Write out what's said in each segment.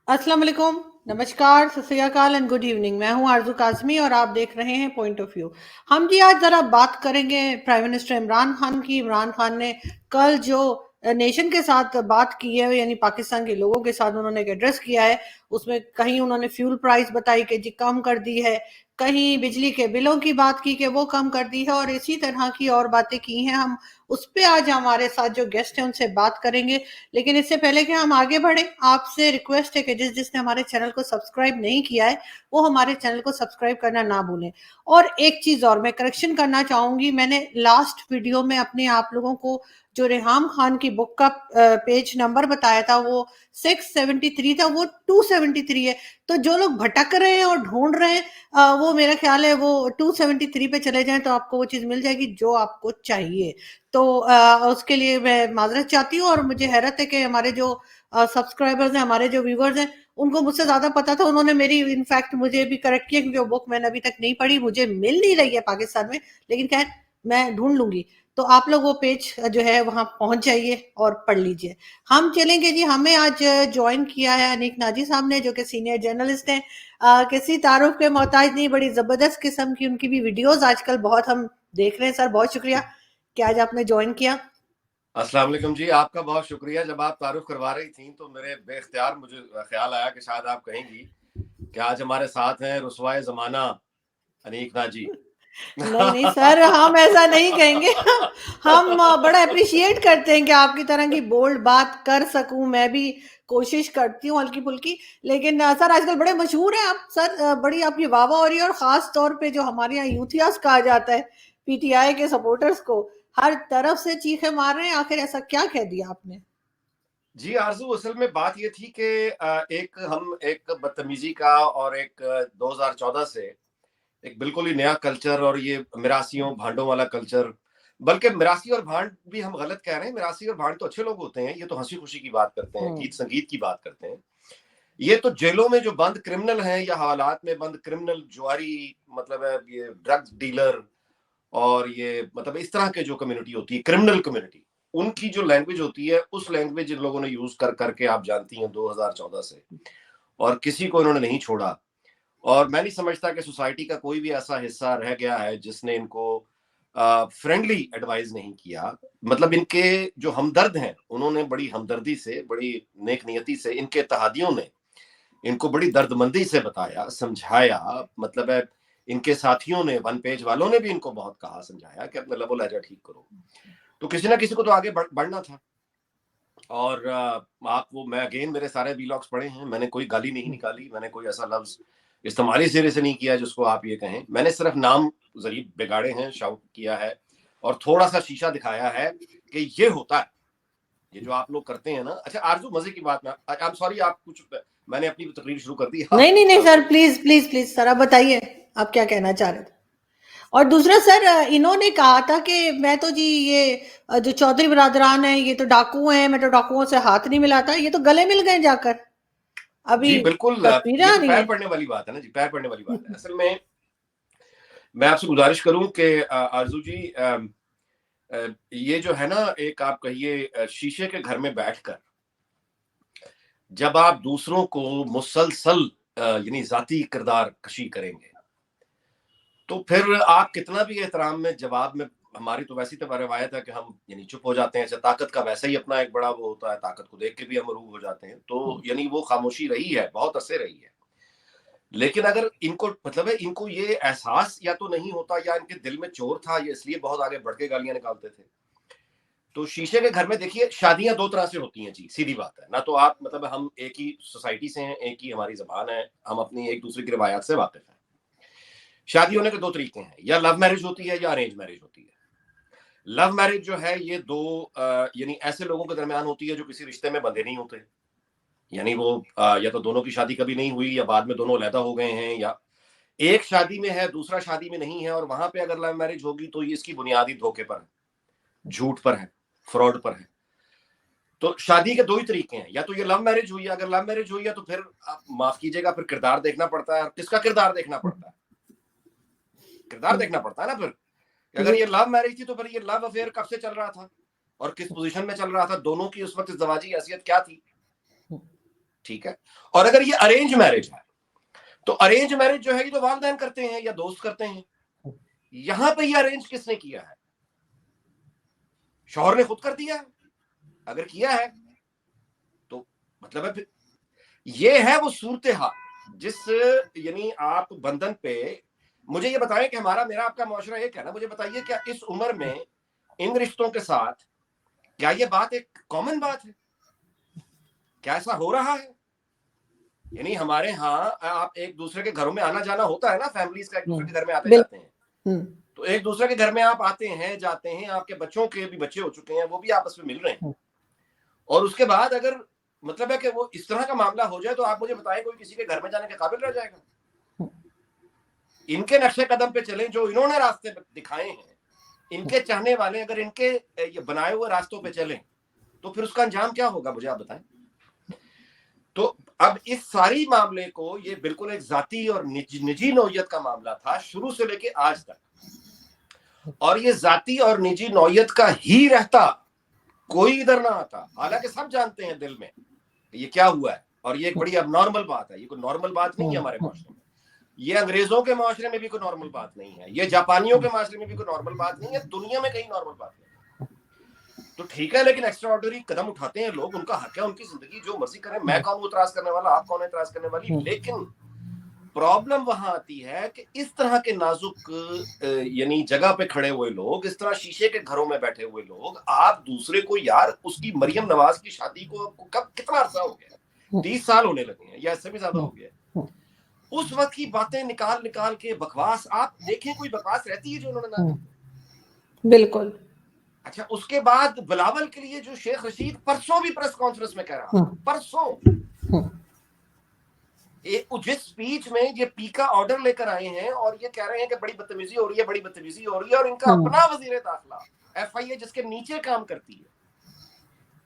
अस्सलाम वालेकुम, नमस्कार, सत श्री अकाल एंड गुड इवनिंग। मैं हूं आरजू काज़मी और आप देख रहे हैं पॉइंट ऑफ व्यू। हम जी आज ज़रा बात करेंगे प्राइम मिनिस्टर इमरान खान की। इमरान खान ने कल जो नेशन के साथ बात की है, यानी पाकिस्तान के लोगों के साथ उन्होंने एक एड्रेस किया है। उसमें कहीं उन्होंने फ्यूल प्राइस बताई कि जी कम कर दी है, कहीं बिजली के बिलों की बात की कि वो कम कर दी है, और इसी तरह की और बातें की हैं। हम उस पर आज हमारे साथ जो गेस्ट हैं उनसे बात करेंगे। लेकिन इससे पहले कि हम आगे बढ़े, आपसे रिक्वेस्ट है कि जिसने हमारे चैनल को सब्सक्राइब नहीं किया है वो हमारे चैनल को सब्सक्राइब करना ना भूलें। और एक चीज और मैं करेक्शन करना चाहूंगी, मैंने लास्ट वीडियो में अपने आप लोगों को जो रेहाम खान की बुक का पेज नंबर बताया था वो 673 था, वो 273 है। तो जो लोग भटक रहे हैं और ढूंढ रहे हैं, वो मेरा ख्याल है वो 273 पे चले जाएं तो आपको वो चीज मिल जाएगी जो आपको चाहिए। तो उसके लिए मैं माजरत चाहती हूँ, और मुझे हैरत है कि हमारे जो सब्सक्राइबर्स हैं, हमारे जो व्यूवर्स हैं, उनको मुझसे ज्यादा पता था। उन्होंने मेरी इनफैक्ट मुझे भी करेक्ट किया, क्योंकि वो बुक मैंने अभी तक नहीं पढ़ी, मुझे मिल नहीं रही है पाकिस्तान में। लेकिन खैर मैं ढूंढ लूंगी। तो आप लोग वो पेज जो है वहां पहुंच जाइए और पढ़ लीजिए। हम चलेंगे जी। हमें आज ज्वाइन किया है अनीक नाजी साहब ने, जो कि सीनियर जर्नलिस्ट हैं। किसी तारुफ के मोहताज नहीं, बड़ी जबरदस्त किस्म की उनकी भी वीडियोस आजकल बहुत हम देख रहे हैं। सर बहुत शुक्रिया कि आज आपने ज्वाइन किया। अस्सलाम वालेकुम जी। आपका बहुत शुक्रिया। जब आप तारुफ करवा रही थी तो मेरे बेख्तियार मुझे ख्याल आया कि शायद आप कहेंगी कि आज हमारे साथ हैं रुसवाए जमाना अनीक नाजी। नहीं नहीं सर, हम ऐसा नहीं कहेंगे। हम बड़ा अप्रिशिएट करते हैं कि आपकी तरह की बोल्ड बात कर सकूं। मैं भी कोशिश करती हूँ हल्की फुल्की। लेकिन सर आजकल बड़े मशहूर हैं आप सर। बड़ी आपकी वाह वाह हो रही है, और खास तौर पे जो हमारे यहाँ यूथियास कहा जाता है, पीटीआई के सपोर्टर्स को हर तरफ से चीखे मार रहे हैं। आखिर ऐसा क्या कह दिया आपने? जी आरजू, असल में बात ये थी कि एक बदतमीजी का और एक 2014 से एक बिल्कुल ही नया कल्चर, और ये मिरासियों भांडों वाला कल्चर। बल्कि मिरासी और भांड भी हम गलत कह रहे हैं। मिरासी और भांड तो अच्छे लोग होते हैं, ये तो हंसी खुशी की बात करते हैं, हम्म। गीत संगीत की बात करते हैं। ये तो जेलों में जो बंद क्रिमिनल हैं या हवालात में बंद क्रिमिनल, जुआरी, मतलब है ये ड्रग्स डीलर, और ये मतलब इस तरह के जो कम्युनिटी होती है, क्रिमिनल कम्युनिटी, उनकी जो लैंग्वेज होती है, उस लैंग्वेज इन लोगों ने यूज कर करके, आप जानती हैं, 2014 से, और किसी को इन्होंने नहीं छोड़ा। और मैं नहीं समझता कि सोसाइटी का कोई भी ऐसा हिस्सा रह गया है जिसने इनको फ्रेंडली एडवाइस नहीं किया। मतलब इनके जो हमदर्द हैं, उन्होंने बड़ी हमदर्दी से, बड़ी नेक नियति से, इनके इत्तेहादियों ने इनको बड़ी दर्दमंदी से बताया, समझाया। मतलब है, इनके साथियों ने, वन पेज वालों ने भी इनको बहुत कहा, समझाया कि अपना लबो लहजा ठीक करो। तो किसी ना किसी को तो आगे बढ़ना था। और आप वो, मैं अगेन मेरे सारे वीलॉग्स पढ़े हैं, मैंने कोई गाली नहीं निकाली, मैंने कोई ऐसा लफ्ज इस्तेमाल ही सिरे से नहीं किया जिसको आप ये कहें। मैंने सिर्फ नाम जरिए बिगाड़े हैं, शाउट किया है, और थोड़ा सा शीशा दिखाया है कि ये होता है, ये जो आप लोग करते हैं ना। अच्छा आरजू, मजे की बात में, आई एम सॉरी, आप कुछ, मैंने अपनी तकरीर शुरू कर दी, आप नहीं नहीं कुछ नहीं सर, बोलिए। प्लीज प्लीज प्लीज सर, आप बताइए आप क्या कहना चाह रहे थे। और दूसरा सर, इन्होंने कहा था कि मैं तो जी ये जो चौधरी बिरादरान है ये तो डाकू हैं, मैं तो डाकुओं से हाथ नहीं मिलाता। ये तो गले मिल गए जाकर, जी अभी बिल्कुल, तस्वीरें ये आ तो रही पैर हैं। पड़ने वाली बात है ना जी, पैर पड़ने वाली बात है। असल में मैं आपसे गुजारिश करूं कि आरजू जी, ये जो है ना, एक आप कहिए शीशे के घर में बैठकर जब आप दूसरों को मुसलसल यानी जाती किरदार कशी करेंगे, तो फिर आप कितना भी एहतराम में जवाब में, हमारी तो वैसी तो रवायत है कि हम यानी चुप हो जाते हैं। ताकत का वैसे ही अपना एक बड़ा वो होता है, ताकत को देख के भी हम मरूब हो जाते हैं। तो यानी वो खामोशी रही है, बहुत अरसे रही है। लेकिन अगर इनको, मतलब है, इनको ये एहसास या तो नहीं होता, या इनके दिल में चोर था, ये इसलिए बहुत आगे बढ़ के गालियां निकालते थे। तो शीशे के घर में देखिए, शादियां दो तरह से होती हैं जी, सीधी बात है ना। तो आप, मतलब हम एक ही सोसाइटी से हैं, एक ही हमारी जबान है, हम अपनी एक दूसरे की रिवायात से वाकिफ हैं। शादी होने के दो तरीके हैं, या लव मैरिज होती है या अरेंज मैरिज होती है। लव मैरिज जो है, ये दो यानी ऐसे लोगों के दरमियान होती है जो किसी रिश्ते में बंधे नहीं होते। यानी वो या तो दोनों की शादी कभी नहीं हुई, या बाद में दोनों अलहदा हो गए हैं, या एक शादी में है, दूसरा शादी में नहीं है। और वहां पे अगर लव मैरिज होगी तो ये इसकी बुनियादी धोखे पर है, झूठ पर है, फ्रॉड पर है। तो शादी के दो ही तरीके हैं, या तो ये लव मैरिज हुई है। अगर लव मैरिज हुई है तो फिर आप माफ कीजिएगा, फिर किरदार देखना पड़ता है। किसका किरदार देखना पड़ता है? किरदार देखना पड़ता है ना फिर। कि अगर जी। ये लव मैरिज थी तो फिर ये लव अफेयर कब से चल रहा था, और किस पोजीशन में चल रहा था, दोनों की उस वक्त ज़वाजी हैसियत क्या थी। ठीक है। और अगर ये अरेंज मैरिज है तो अरेंज मैरिज जो है ये तो वालिदैन करते हैं या दोस्त करते हैं। यहां पे ये अरेंज किसने किया है? शौहर ने खुद कर दिया है। अगर किया है तो मतलब है फिर ये है वो सूरत हाल जिस यानी आप बंधन पे मुझे ये बताएं कि हमारा मेरा आपका मुआशरा एक है ना, मुझे बताइए क्या इस उम्र में इन रिश्तों के साथ क्या ये बात एक कॉमन बात है? क्या ऐसा हो रहा है? यानी हमारे यहाँ आप एक दूसरे के घरों में आना जाना होता है ना, फैमिलीज का एक दूसरे के घर में आते जाते हैं, तो एक दूसरे के घर में आप आते हैं जाते हैं, आपके बच्चों के भी बच्चे हो चुके हैं, वो भी आपस में मिल रहे हैं, और उसके बाद अगर मतलब है कि वो इस तरह का मामला हो जाए तो आप मुझे बताएं कोई किसी के घर में जाने के काबिल रह जाएगा? इनके नक्शे कदम पे चलें, जो इन्होंने रास्ते दिखाए हैं, इनके चाहने वाले अगर इनके ये बनाए हुए रास्तों पे चलें तो फिर उसका अंजाम क्या होगा, मुझे आप बताएं। तो अब इस सारी मामले को ये बिल्कुल एक जाती और निजी नौयत का मामला था शुरू से लेके आज तक, और ये जाती और निजी नौयत का ही रहता, कोई इधर ना आता। हालांकि सब जानते हैं दिल में ये क्या हुआ है और ये एक बड़ी अबनॉर्मल बात है, ये कोई नॉर्मल बात नहीं है हमारे माशरे में, ये अंग्रेजों के माशरे में भी कोई नॉर्मल बात नहीं है, ये जापानियों के माशरे में भी कोई नॉर्मल बात नहीं है, दुनिया में कहीं नॉर्मल बात नहीं। तो ठीक है, लेकिन एक्स्ट्रा ऑर्डिनरी कदम उठाते हैं लोग, उनका हक है, उनकी जिंदगी जो मर्जी करें, मैं कौन हूं इतराज करने वाला, आप कौन है इतराज करने वाली। लेकिन प्रॉब्लम वहां आती है कि इस तरह के नाजुक यानी जगह पे खड़े हुए लोग, इस तरह शीशे के घरों में बैठे हुए लोग, आप दूसरे को यार उसकी मरियम नवाज की शादी को कब कितना अर्सा हो गया, 30 साल होने लगे हैं या इससे भी ज्यादा हो गया, उस वक्त की बातें निकाल निकाल के बकवास, आप देखें कोई बकवास रहती है जो उन्होंने ना की? बिल्कुल। अच्छा, उसके बाद बिलावल के लिए जो शेख रशीद परसों भी प्रेस कॉन्फ्रेंस में कह रहा, परसों जिस स्पीच में ये पी का ऑर्डर लेकर आए हैं और ये कह रहे हैं कि बड़ी बदतमीजी हो रही है, बड़ी बदतमीजी हो रही है, और इनका अपना वजीर दाखिला FIA जिसके नीचे काम करती है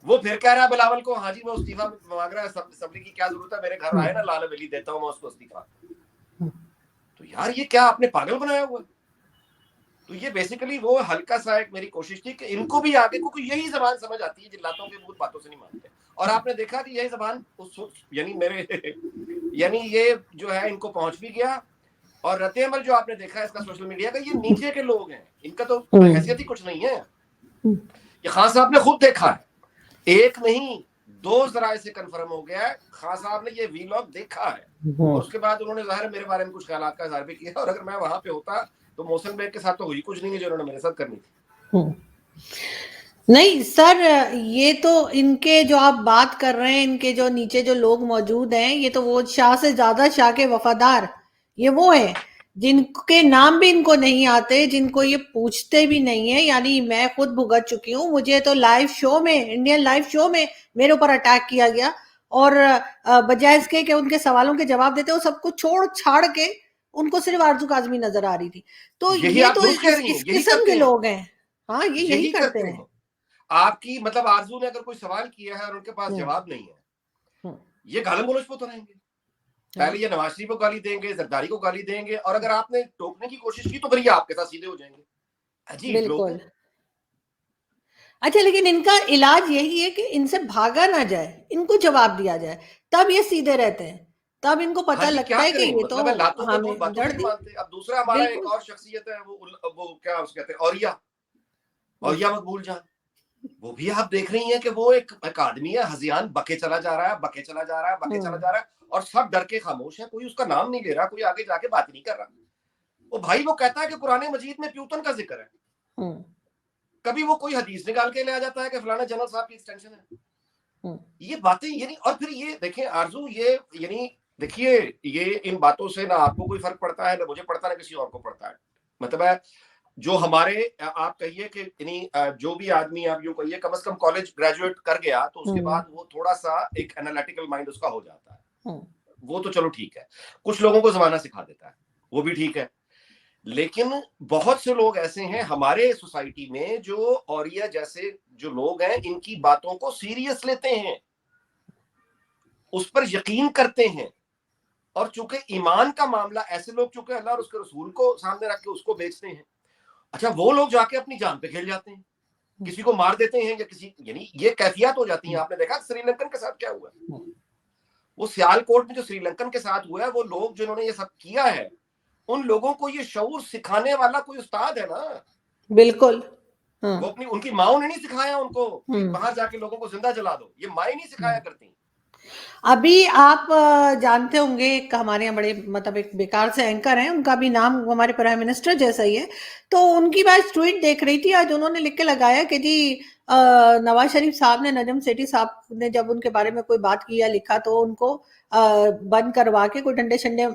वो फिर कह रहा है बिलावल को, हाँ जी वो इस्तीफा मांग रहा है, असेंबली की क्या जरूरत है, मेरे घर आए ना लाल वली, देता हूं मैं उसको इस्तीफा। तो यार ये क्या आपने पागल बनाया हुआ? तो ये बेसिकली वो हल्का सा एक मेरी कोशिश थी कि इनको भी आगे, क्योंकि यही जबान समझ आती है, जिल्लातों के भूत बातों से नहीं मानते, और आपने देखा कि यही जबान उस यानी मेरे यानी ये जो है इनको पहुंच भी गया, और रते अमल जो आपने देखा इसका सोशल मीडिया का, ये नीचे के लोग हैं, इनका तो हैसियत ही कुछ नहीं है। ये खान साहब ने खुद देखा है, एक नहीं 2 जराए से कंफर्म हो गया है, खान साहब ने ये वीलॉग देखा है, और उसके बाद उन्होंने जाहिर मेरे बारे में कुछ ख्यालात का इज़हार भी किया, और अगर मैं वहां पे होता तो मोहसिन बेग के साथ तो हुई कुछ नहीं है जो उन्होंने मेरे साथ करनी थी। नहीं सर, ये तो इनके जो आप बात कर रहे हैं, इनके जो नीचे जो लोग मौजूद हैं, ये तो वो शाह से ज्यादा शाह के वफादार, ये वो हैं जिनके नाम भी इनको नहीं आते, जिनको ये पूछते भी नहीं है। यानी मैं खुद भुगत चुकी हूँ, मुझे तो लाइव शो में, इंडियन लाइव शो में मेरे ऊपर अटैक किया गया, और बजाय इसके कि उनके सवालों के जवाब देते, वो सब कुछ छोड़ छाड़ के उनको सिर्फ आरजू काजमी नजर आ रही थी। तो यही ये आप तो दुरुस्त कह रही हैं, इस यही किस्म करते के हैं, लोग हैं। हाँ, ये यही करते हैं। आपकी मतलब आरजू ने अगर कोई सवाल किया है और उनके पास जवाब नहीं है, ये गाली गलौज पे उतरेंगे, पहले ये नवाज शरीफ को गाली देंगे, जरदारी को गाली देंगे, और अगर आपने टोकने की कोशिश की तो फिर ये आपके साथ सीधे हो जाएंगे। अजीब लोग हैं। अच्छा, लेकिन इनका इलाज यही है कि इनसे भागा ना जाए, इनको जवाब दिया जाए, तब ये सीधे रहते हैं, तब इनको हाँ पता जी, लगता क्या है कि करें, ये तो मतलब है लातों के भूत हमें बातों से जड़ नहीं दी। मानते। अब दूसरा हमारा एक और शख्सियत है, वो क्या उसके कहते हैं, औरिया मकबूल जान, वो भी आप देख रही हैं कि वो एक आदमी है, हजियान बके चला जा रहा है, बके चला जा रहा है, बके चला जा रहा है, और सब डर के खामोश है, कोई उसका नाम नहीं ले रहा, कोई आगे जाके बात नहीं कर रहा। वो भाई वो कहता है कि कुरान मजीद में प्यूतन का जिक्र है, कभी वो कोई हदीस निकाल के ले आ जाता है कि फलाना जनरल साहब की एक्सटेंशन है। ये बातें यानी, और फिर ये देखें आरजू, ये यानी देखिए, ये इन बातों से ना आपको कोई फर्क पड़ता है, ना मुझे पड़ता है, ना किसी और को पड़ता है। मतलब है जो हमारे आप कहिए कि यानी जो भी आदमी आप यूं कहिए कम से कम कॉलेज ग्रेजुएट कर गया तो उसके बाद वो थोड़ा सा एक एनालिटिकल माइंड उसका हो जाता है, वो तो चलो ठीक है, कुछ लोगों को जमाना सिखा देता है, वो भी ठीक है। लेकिन बहुत से लोग ऐसे हैं हमारे सोसाइटी में जो औरिया जैसे जो लोग हैं, इनकी बातों को सीरियस लेते हैं, उस पर यकीन करते हैं, और चूंकि ईमान का मामला, ऐसे लोग चूंकि अल्लाह और उसके रसूल को सामने रख के उसको बेचते हैं, अच्छा वो लोग जाके अपनी जान पे खेल जाते हैं, किसी को मार देते हैं या किसी, यानी ये कैफियत हो जाती है। आपने देखा श्रीलंकन के साथ क्या हुआ, वो सियालकोट में जो श्रीलंकन के साथ हुआ है, वो लोग जिन्होंने ये सब किया है, उन लोगों को ये शऊर सिखाने वाला कोई उस्ताद है ना। बिल्कुल। वो अपनी उनकी माओ ने नहीं सिखाया उनको कि बाहर जाके लोगों को जिंदा जला दो, ये माएँ नहीं सिखाया करती। अभी आप जानते होंगे, एक हमारे यहाँ बड़े मतलब एक बेकार से एंकर हैं, उनका भी नाम हमारे प्राइम मिनिस्टर जैसा ही है, तो उनकी बात ट्वीट देख रही थी आज, उन्होंने लिख के लगाया कि जी नवाज शरीफ साहब ने, नजम सेठी साहब ने जब उनके बारे में कोई बात की या लिखा तो उनको बंद करवा के कोई डंडे शंडे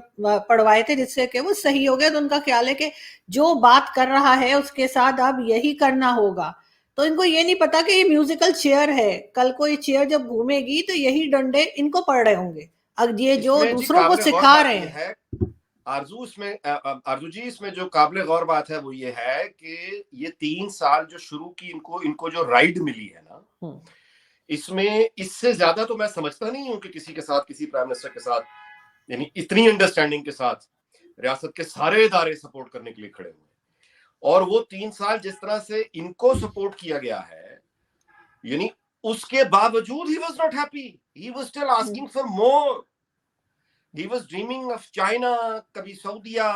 पड़वाए थे जिससे कि वो सही हो गया। तो उनका ख्याल है कि जो बात कर रहा है उसके साथ अब यही करना होगा। तो इनको ये नहीं पता कि ये म्यूजिकल चेयर है, कल को ये चेयर जब घूमेगी तो यही डंडे इनको पड़ रहे होंगे, अब ये जो दूसरों को सिखा रहे हैं। आरजू जी, इसमें जो काबिल गौर बात है वो ये है कि ये 3 साल जो शुरू की इनको जो राइड मिली है ना, इसमें इससे ज्यादा तो मैं समझता नहीं हूं कि किसी के साथ, किसी प्राइम मिनिस्टर के साथ, यानी इतनी अंडरस्टैंडिंग के साथ रियासत के सारे इदारे सपोर्ट करने के लिए खड़े हुए। और वो 3 साल जिस तरह से इनको सपोर्ट किया गया है, यानी उसके बावजूद he was not happy, he was still asking for more, he was dreaming of China, कभी सऊदीया,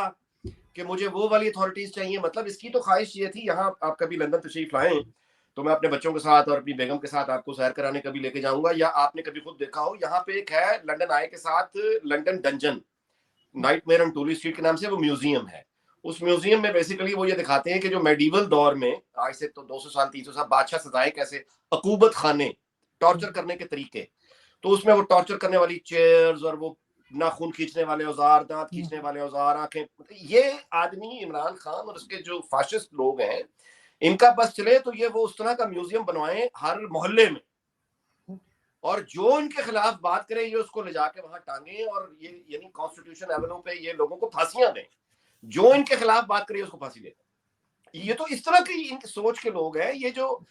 कि मुझे वो वाली अथॉरिटीज चाहिए। मतलब इसकी तो ख्वाहिश ये थी, यहाँ आप कभी लंदन तशरीफ लाएं तो मैं अपने बच्चों के साथ और अपनी बेगम के साथ आपको सैर कराने कभी लेके जाऊंगा, या आपने कभी खुद देखा हो, यहाँ पे एक है लंदन आए के साथ London dungeon, nightmare on Tooley street के नाम से वो म्यूजियम है। उस म्यूजियम में बेसिकली वो ये दिखाते हैं कि जो मेडिवल दौर में, आज से तो 200 साल 300 साल, बादशाह सजाएं कैसे, अकूबत खाने, टॉर्चर करने के तरीके। तो उसमें वो टॉर्चर करने वाली चेयर्स और वो नाखून खींचने वाले औजार, दांत खींचने वाले औजार, आंखें, ये आदमी इमरान खान और उसके जो फाशिस्ट लोग हैं, इनका बस चले तो ये वो उस तरह का म्यूजियम बनवाएं हर मोहल्ले में, और जो इनके खिलाफ बात करे ये उसको ले जाके वहां टांगे, और ये यानी कॉन्स्टिट्यूशन एवेन्यू पे ये लोगों को फांसियां दें, जो इनके खिलाफ बात करे उसको फांसी दे। ये तो इस तरह की इनकी सोच के लोग हैं। ये जो,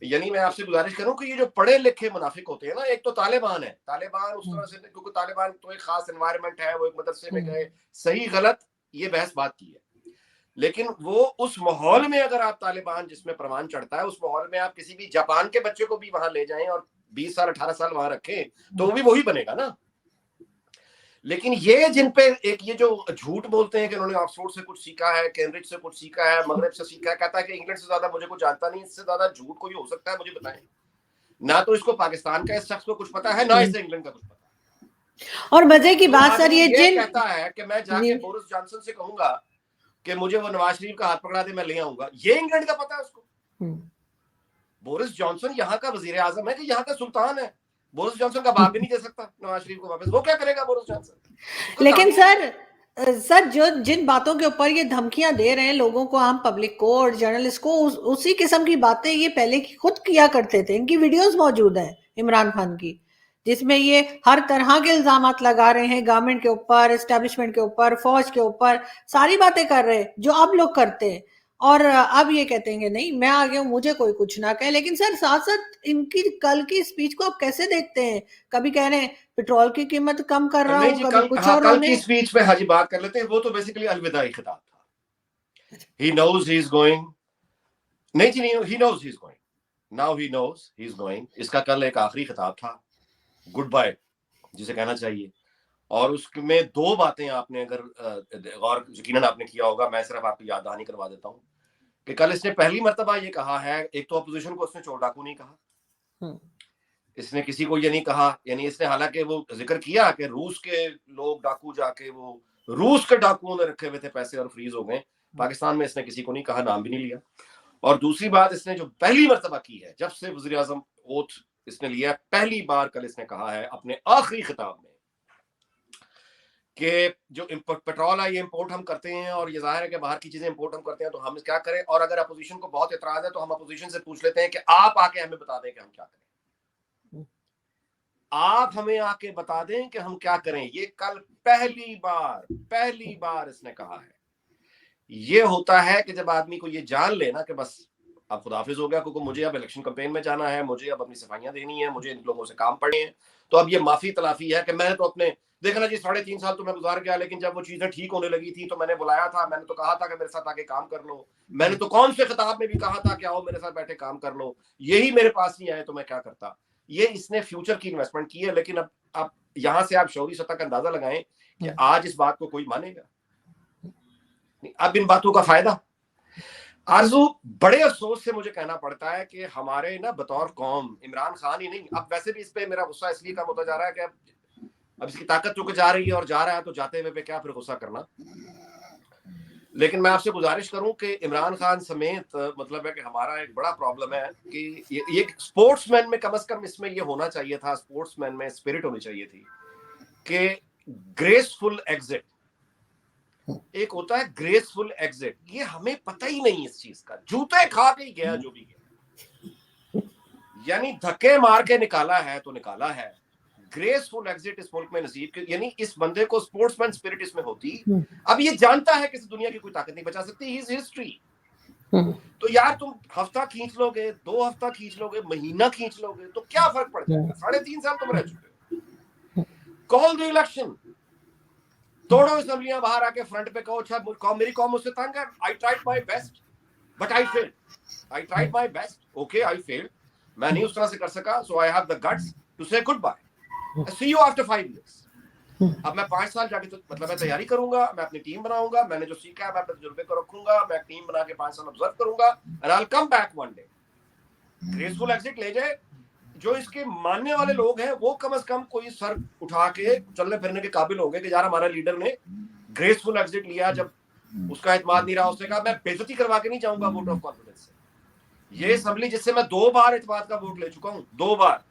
यानी मैं आपसे गुजारिश करूं कि ये जो पढ़े लिखे मुनाफिक होते हैं ना, एक तो तालिबान है, तालिबान उस तरह से, क्योंकि तालिबान तो एक खास एनवायरनमेंट है, वो एक मदरसे में गए, सही गलत ये बहस बात की है, लेकिन वो उस माहौल में अगर आप तालिबान जिसमें प्रमाण चढ़ता है, उस माहौल में आप किसी भी जापान के बच्चे को भी वहां ले जाएं और 20 साल 18 साल वहां रखें तो वो भी वही बनेगा ना। लेकिन ये जिन पे एक ये जो झूठ बोलते हैं कि उन्होंने ऑक्सफोर्ड से कुछ सीखा है, कैम्ब्रिज से कुछ सीखा है, मगरब से सीखा है, कहता है कि इंग्लैंड से ज्यादा मुझे कुछ जानता नहीं, इससे ज्यादा झूठ कोई हो सकता है, मुझे बताएं। ना तो इसको पाकिस्तान का इस शख्स को कुछ पता है, ना इसे इंग्लैंड का कुछ पता है। और मजे की बात सर, ये कहता है कि मैं जाके बोरिस जॉनसन से कहूंगा कि मुझे वो नवाज शरीफ का हाथ पकड़ा दे, मैं ले आऊंगा, ये इंग्लैंड का पता है उसको। बोरिस जॉनसन यहाँ का वजीर आजम है कि यहाँ का सुल्तान है, बोरिस जॉनसन का बाप भी नहीं दे सकता नवाज शरीफ को वापस, वो क्या करेगा बोरिस जॉनसन। लेकिन सर जो जिन बातों के ऊपर ये धमकियां दे रहे हैं लोगों को, आम पब्लिक को और जर्नलिस्ट को, उसी किस्म की बातें ये पहले खुद किया करते थे। इनकी वीडियोस मौजूद है इमरान खान की, जिसमें ये हर तरह के इल्जामात लगा रहे हैं गवर्नमेंट के ऊपर, एस्टेब्लिशमेंट के ऊपर, फौज के ऊपर, सारी बातें कर रहे हैं जो अब लोग करते हैं। और अब ये कहते हैं नहीं मैं आ गया हूं, मुझे कोई कुछ ना कहे। लेकिन सर साथ साथ इनकी कल की स्पीच को आप कैसे देखते हैं? कभी कह रहे हैं पेट्रोल की कीमत कम कर रहा हूं, कभी कुछ और। कल की स्पीच पे हाजी बात कर लेते हैं। वो तो बेसिकली अलविदाई खिताब था। He knows he is going, नहीं जी नहीं, he knows he is going, now he knows he is going। इसका कल एक आखिरी खिताब था, गुड बाय जिसे कहना चाहिए। और उसमें 2 बातें आपने अगर गौर यकीनन आपने किया होगा, मैं सिर्फ आपकी याद दहानी करवा देता हूं कि कल इसने पहली मर्तबा ये कहा है, एक तो अपोजिशन को उसने चोर डाकू नहीं कहा, इसने किसी को ये नहीं कहा, यानी इसने हालांकि वो जिक्र किया कि रूस के लोग डाकू जाके वो रूस के डाकुओं ने रखे हुए थे पैसे और फ्रीज हो गए, पाकिस्तान में इसने किसी को नहीं कहा, नाम भी नहीं लिया। और दूसरी बात इसने जो पहली मर्तबा की है जब से वज़ीर आज़म ओथ इसने लिया, पहली बार कल इसने कहा है अपने आखिरी खिताब में कि जो पेट्रोल है ये इंपोर्ट हम करते हैं, और ये जाहिर है कि बाहर की चीजें इंपोर्ट हम करते हैं, तो हम क्या करें। और अगर अपोजिशन को बहुत एतराज है तो हम अपोजिशन से पूछ लेते हैं कि आप आके हमें बता दें कि हम क्या करें, आप हमें आके बता दें कि हम क्या करें। ये कल पहली बार इसने कहा है। ये होता है कि जब आदमी को ये जान ले ना कि बस अब खुदाफिज हो गया, क्योंकि मुझे अब इलेक्शन कैंपेन में जाना है, मुझे अब अपनी सफाइयां देनी है, मुझे इन लोगों से काम पड़े हैं, तो अब ये माफी तलाफी है कि मैं तो अपने, देखना जी 3.5 साल तो मैं गुजार गया, लेकिन जब वो चीजें ठीक होने लगी थी तो मैंने बुलाया था, मैंने तो कहा था कि मेरे साथ आके काम कर लो, मैंने तो कौन से खिताब में भी कहा था कि आओ मेरे साथ बैठे काम कर लो, यही मेरे पास नहीं आए तो मैं क्या करता। ये इसने फ्यूचर की इन्वेस्टमेंट की है। लेकिन अब यहां से आप शौरी सतह का अंदाजा लगाएं कि आज इस बात को कोई मानेगा नहीं। अब इन बातों का फायदा आरजू, बड़े अफसोस से मुझे कहना पड़ता है कि हमारे ना बतौर कौम, इमरान खान ही नहीं, अब वैसे भी इस पे मेरा गुस्सा इसलिए कम होता जा रहा है कि अब इसकी ताकत चुके जा रही है और जा रहा है, तो जाते हुए पे क्या फिर गुस्सा करना। लेकिन मैं आपसे गुजारिश करूं कि इमरान खान समेत मतलब है कि हमारा एक बड़ा प्रॉब्लम है कि ये स्पोर्ट्समैन में कम से कम इसमें ये होना चाहिए था, स्पोर्ट्समैन में स्पिरिट होनी चाहिए थी कि ग्रेसफुल एग्जिट। एक होता है ग्रेसफुल एग्जिट, ये हमें पता ही नहीं इस चीज का, जूते खा के ही गया जो भी गया, यानी धक्के मार के निकाला है तो निकाला है। ग्रेसफुल एग्जिट इस मुल्क में नसीब के, यानी इस बंदे को स्पोर्ट्समैन स्पिरिट इसमें होती। अब ये जानता है कि इस दुनिया की कोई ताकत नहीं बचा सकती, हिज हिस्ट्री। तो यार तुम हफ्ता खींच लोगे, 2 हफ्ता खींच लोगे, महीना खींच लोगे, तो क्या फर्क पड़ जाएगा? 3.5 साल तुम रह चुके हो। कॉल द इलेक्शन, तोड़ो असम्बलियां, बाहर आके फ्रंट पे कहो अच्छा मेरी कौम मुझसे तंग है, I tried my best but I failed, I tried my best, okay I failed, मैं नहीं उस तरह से कर सका, so I have the guts to say goodbye, see you after 5 years। अब मैं 5 साल जाके तो मतलब मैं तैयारी करूंगा, मैं अपनी टीम बनाऊंगा, मैंने जो सीखा है मैं अपने तजुर्बे को रखूंगा, मैं टीम बना के 5 साल ऑब्जर्व करूंगा, and I will come back one day. Graceful exit ले जाए, जो इसके मानने वाले लोग हैं वो कम से कम कोई सर उठा के चलने फिरने के काबिल हो गए कि यार हमारा लीडर ने ग्रेसफुल एग्जिट लिया, जब उसका एतमाद नहीं रहा उसने कहा मैं बेइज्जती करवा के नहीं जाऊंगा वोट ऑफ कॉन्फिडेंस से। ये असेंबली जिससे मैं 2 बार एतमाद का वोट ले चुका हूं, 2 बार,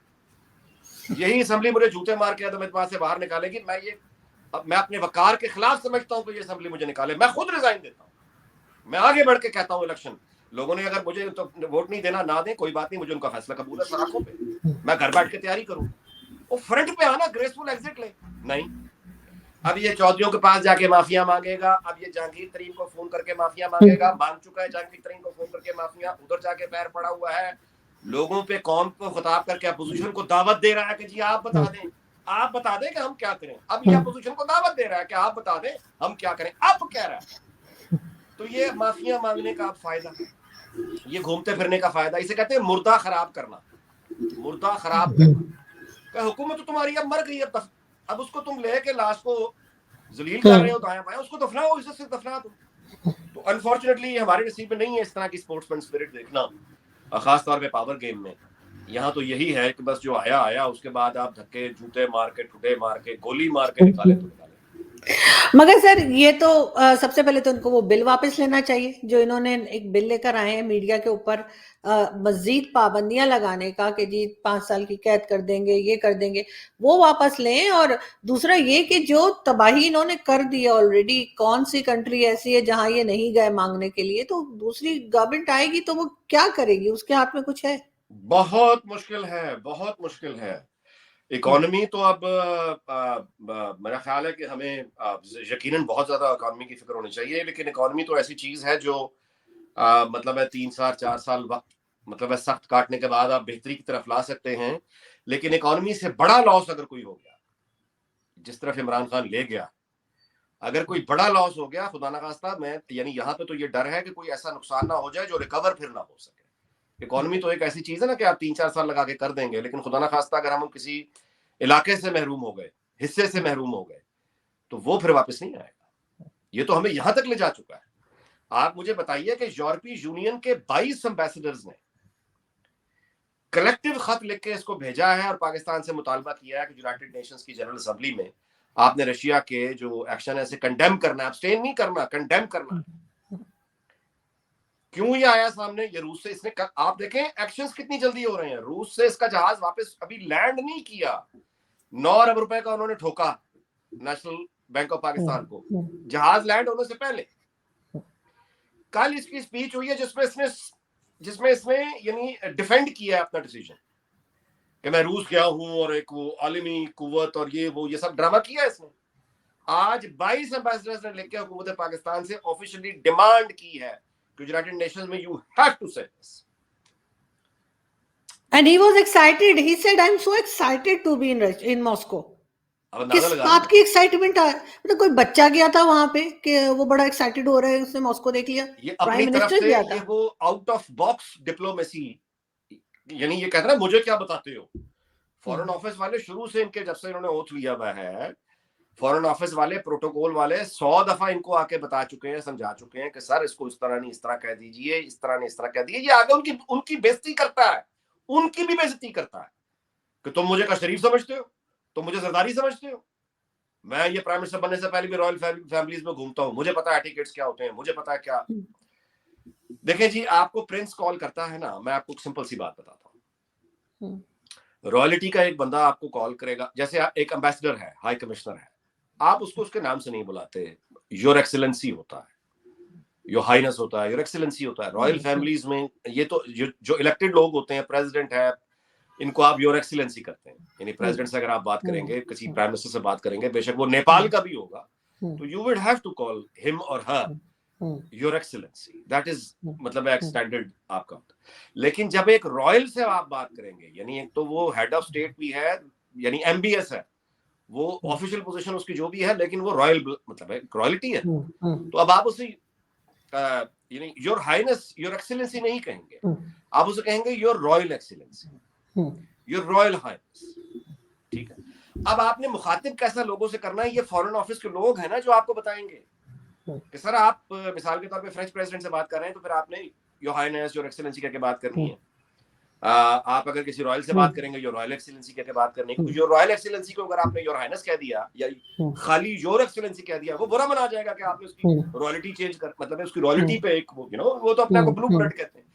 यही असेंबली मुझे जूते मार के अदम एतमाद से बाहर निकालेगी। मैं अपने वकार के खिलाफ समझता हूं कि ये असेंबली मुझे निकाले, मैं खुद रिजाइन देता हूं, मैं आगे बढ़ के कहता हूं इलेक्शन लोगों ने अगर मुझे तो वोट नहीं देना ना दें, कोई बात नहीं, मुझे उनका फैसला कबूल है सराखों पे, मैं घर बैठ के तैयारी करूं। वो फ्रंट पे आना, ग्रेसफुल एग्जिट ले, नहीं। अब ये चौधरियों के पास जाके माफिया मांगेगा, अब ये जहांगीर तरीन को फोन करके माफिया मांगेगा, मांग चुका है जहांगीर तरीन को फोन करके माफिया, उधर जाके पैर पड़ा हुआ है, लोगों पे कौम को खिताब करके अपोजिशन को दावत दे रहा है कि जी आप बता दें, आप बता दें कि हम क्या करें। अब ये अपोजिशन को दावत दे रहा है कि आप बता दें हम क्या करें, अब कह रहा है। तो ये माफिया मांगने का फायदा, ये घूमते फिरने का फायदा, इसे कहते हैं मुर्दा खराब करना, मुर्दा खराब करना। हुकूमत तो तुम्हारी अब मर गई, अब उसको तुम लेके लाश को जलील कर रहे हो दाएं बाएं, उसको दफनाओ, इज्जत से दफना दो। तो अनफॉर्चुनेटली हमारे नसीब में नहीं है इस तरह की स्पोर्ट्समैन स्पिरिट देखना, खास तौर पे पावर गेम में। यहाँ तो यही है कि बस जो आया आया, उसके बाद आप धक्के जूते मार के, ठुडे मार के, गोली मार के निकाले तो निकाले। मगर सर ये तो सबसे पहले तो उनको वो बिल वापस लेना चाहिए जो इन्होंने एक बिल लेकर आए हैं मीडिया के ऊपर मजीद पाबंदियां लगाने का कि जी 5 साल की कैद कर देंगे, ये कर देंगे, वो वापस लें। और दूसरा ये कि जो तबाही इन्होंने कर दी है ऑलरेडी, कौन सी कंट्री ऐसी है जहां ये नहीं गए मांगने के लिए, तो दूसरी गवर्नमेंट आएगी तो वो क्या करेगी, उसके हाथ में कुछ है? बहुत मुश्किल है, बहुत मुश्किल है। इकोनॉमी तो अब मेरा ख्याल है कि हमें यकीनन बहुत ज्यादा इकोनॉमी की फिक्र होनी चाहिए, लेकिन इकोनॉमी तो ऐसी चीज है जो मतलब है 3 साल 4 साल वक्त मतलब है सख्त काटने के बाद आप बेहतरी की तरफ ला सकते हैं। लेकिन इकोनॉमी से बड़ा लॉस अगर कोई हो गया, जिस तरफ इमरान खान ले गया, अगर कोई बड़ा लॉस हो गया, खुदा ना खास्ता, मैं यानी यहाँ पे तो ये डर है कि कोई ऐसा नुकसान ना हो जाए जो रिकवर फिर ना हो सके। इकोनॉमी तो एक ऐसी चीज है ना कि आप 3-4 साल लगा के कर देंगे, लेकिन खुदा ना खास्ता अगर हम किसी इलाके से महरूम हो गए, हिस्से से महरूम हो गए, तो वो फिर वापस नहीं आएगा। ये तो हमें यहां तक ले जा चुका है। आप मुझे बताइए कि यूरोपीय यूनियन के 22 एम्बेसडर्स ने कलेक्टिव खत लिख के इसको भेजा है और पाकिस्तान से मुतालबा किया है कि यूनाइटेड नेशंस की जनरल असेंबली में आपने रशिया के जो एक्शन है इसे कंडेम करना, अब्सटेन नहीं करना, कंडेम करना। क्यों ये आया सामने? ये रूस से इसने आप देखें एक्शंस कितनी जल्दी हो रहे हैं। रूस से इसका जहाज वापस अभी लैंड नहीं किया, 9 अरब रुपए का उन्होंने ठोका नेशनल बैंक ऑफ पाकिस्तान को, जहाज लैंड होने से पहले। कल इसकी स्पीच हुई है जिसमें इसने यानी डिफेंड किया है अपना डिसीजन कि मैं रूस गया हूं और एक वो आलमी कुव्वत और ये सब ड्रामा किया इसने। आज 22 एम्बेसडर्स ने लेकर हुकूमत पाकिस्तान से ऑफिशियली डिमांड की है कि यूनाइटेड नेशंस में यू हैव टू से this. And he was excited. He said, "I'm so excited to be in Moscow." किस बात की एक्साइटमेंट है? मतलब कोई बच्चा गया था वहां पे कि वो बड़ा एक्साइटेड हो रहा है, उसने मॉस्को देख लिया? ये अपनी तरफ से गया था। ये वो आउट ऑफ बॉक्स डिप्लोमेसी, यानी ये कहता है मुझे क्या बताते हो, फॉरेन ऑफिस वाले शुरू से इनके, जब से इन्होंने ओथ लिया हुआ है, फॉरेन ऑफिस वाले, प्रोटोकॉल वाले 100 दफा इनको आके बता चुके हैं, समझा चुके हैं कि सर इसको इस तरह नहीं, इस तरह कह दीजिए, इस तरह नहीं, इस तरह कह दीजिए। ये आगे उनकी उनकी बेइज्जती करता है, उनकी भी बेइज्जती करता है कि तुम मुझे का शरीफ समझते हो, तुम मुझे सरदारी समझते हो। मैं ये प्राइम मिनिस्टर बनने से पहले भी रॉयल फैमिलीज में घूमता हूं, मुझे पता है एटिकेट्स क्या होते हैं, मुझे पता है क्या। देखें जी, आपको प्रिंस कॉल करता है ना, मैं आपको सिंपल सी बात बताता हूँ। रॉयल्टी का एक बंदा आपको कॉल करेगा, जैसे एक एम्बेसडर है, हाई कमिश्नर है, आप उसको उसके नाम से नहीं बुलाते, योर एक्सीलेंसी होता है, योर हाइनेस होता है, योर एक्सीलेंसी होता है। रॉयल फैमिलीज में ये तो जो इलेक्टेड लोग होते हैं, प्रेसिडेंट है, इनको आप योर एक्सीलेंसी करते हैं। यानी प्रेसिडेंट से अगर आप बात करेंगे, किसी प्राइम मिनिस्टर से बात करेंगे, बेशक वो नेपाल का भी होगा, तो you would have to call him और her your excellency. That is मतलब एक स्टैंडर्ड आपका होता है। लेकिन जब एक रॉयल से आप बात करेंगे, यानी एक तो वो हेड ऑफ स्टेट भी है, यानी एमबीएस है, वो ऑफिशियल पोजीशन उसकी जो भी है, लेकिन वो रॉयल मतलब है, रॉयल्टी है। तो अब आप उसे यानी योर हाइनेस, योर एक्सीलेंसी नहीं कहेंगे, आप उसे कहेंगे your royal excellency, your royal highness. ठीक है। अब आपने मुखातिब कैसा लोगों से करना है, ये फॉरेन ऑफिस के लोग हैं ना जो आपको बताएंगे कि सर आप मिसाल के तौर पे फ्रेंच प्रेसिडेंट से बात कर रहे हैं, तो फिर आपने योर हाइनेस, योर एक्सीलेंसी करके बात करनी है। आप अगर किसी रॉयल से बात करेंगे, योर रॉयल एक्सीलेंसी कहकर बात करनी है। योर रॉयल एक्सीलेंसी को अगर आपने योर हाइनेस कह दिया या खाली योर एक्सीलेंसी कह दिया, वो बुरा मना जाएगा कि आपने उसकी रॉयल्टी चेंज कर, मतलब उसकी रॉयल्टी पे एक वो तो अपने को ब्लू ब्लड कहते हैं।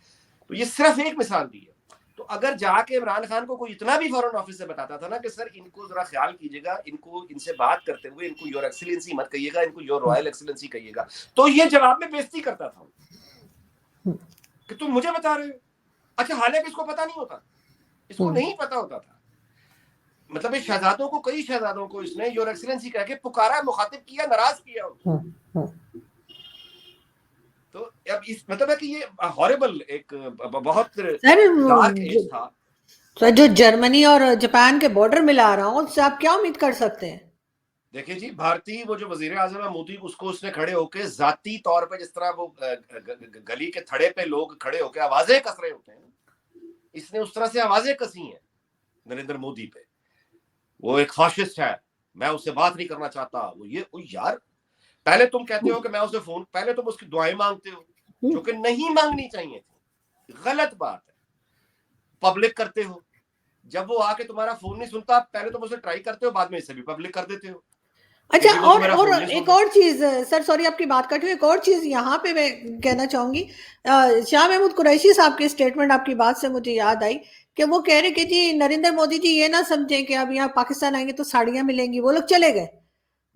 तो ये सिर्फ एक मिसाल दी है। तो अगर जाके इमरान खान को कोई इतना भी फॉरेन ऑफिस से बताता था ना कि सर इनको जरा ख्याल कीजिएगा, इनको इनसे बात करते हुए इनको योर एक्सीलेंसी मत कहिएगा, इनको योर रॉयल एक्सीलेंसी कहिएगा, तो ये जवाब में बेइज्जती करता था कि तुम मुझे बता रहे हो। अच्छा, हालांकि इसको पता नहीं होता, इसको नहीं पता होता था। मतलब इस शहजादों को, कई शहजादों को इसने योर एक्सीलेंसी कह के पुकारा, मुखातिब किया, नाराज किया उनको। तो अब इस मतलब है कि ये हॉरिबल एक बहुत डार्क एज था। तो जो जर्मनी और जापान के बॉर्डर मिला रहा हूँ, उससे आप क्या उम्मीद कर सकते हैं? देखिए जी, भारतीय वो जो वजीर आजम है मोदी, उसको उसने खड़े होके जाती तौर पे, जिस तरह वो गली के थड़े पे लोग खड़े होके आवाजें कस रहे होते हैं, इसने उस तरह से आवाजें कसी हैं नरेंद्र मोदी पे। वो एक फाशिस्ट है, मैं उससे बात नहीं करना चाहता, वो ये यार, पहले तुम कहते हो कि मैं उसे फोन, पहले तुम उसकी दुआएं मांगते हो, जो कि नहीं मांगनी चाहिए थी, गलत बात है। पब्लिक करते हो, जब वो आके तुम्हारा फोन नहीं सुनता, पहले तुम उसे ट्राई करते हो, बाद में इसे भी पब्लिक कर देते हो। अच्छा, और एक और चीज सर, सॉरी आपकी बात काटी, एक और चीज यहाँ पे मैं कहना चाहूंगी। शाह महमूद कुरैशी साहब की स्टेटमेंट आपकी बात से मुझे याद आई कि वो कह रहे कि जी नरेंद्र मोदी जी ये ना समझे कि अब यहाँ पाकिस्तान आएंगे तो साड़ियां मिलेंगी, वो लोग चले गए।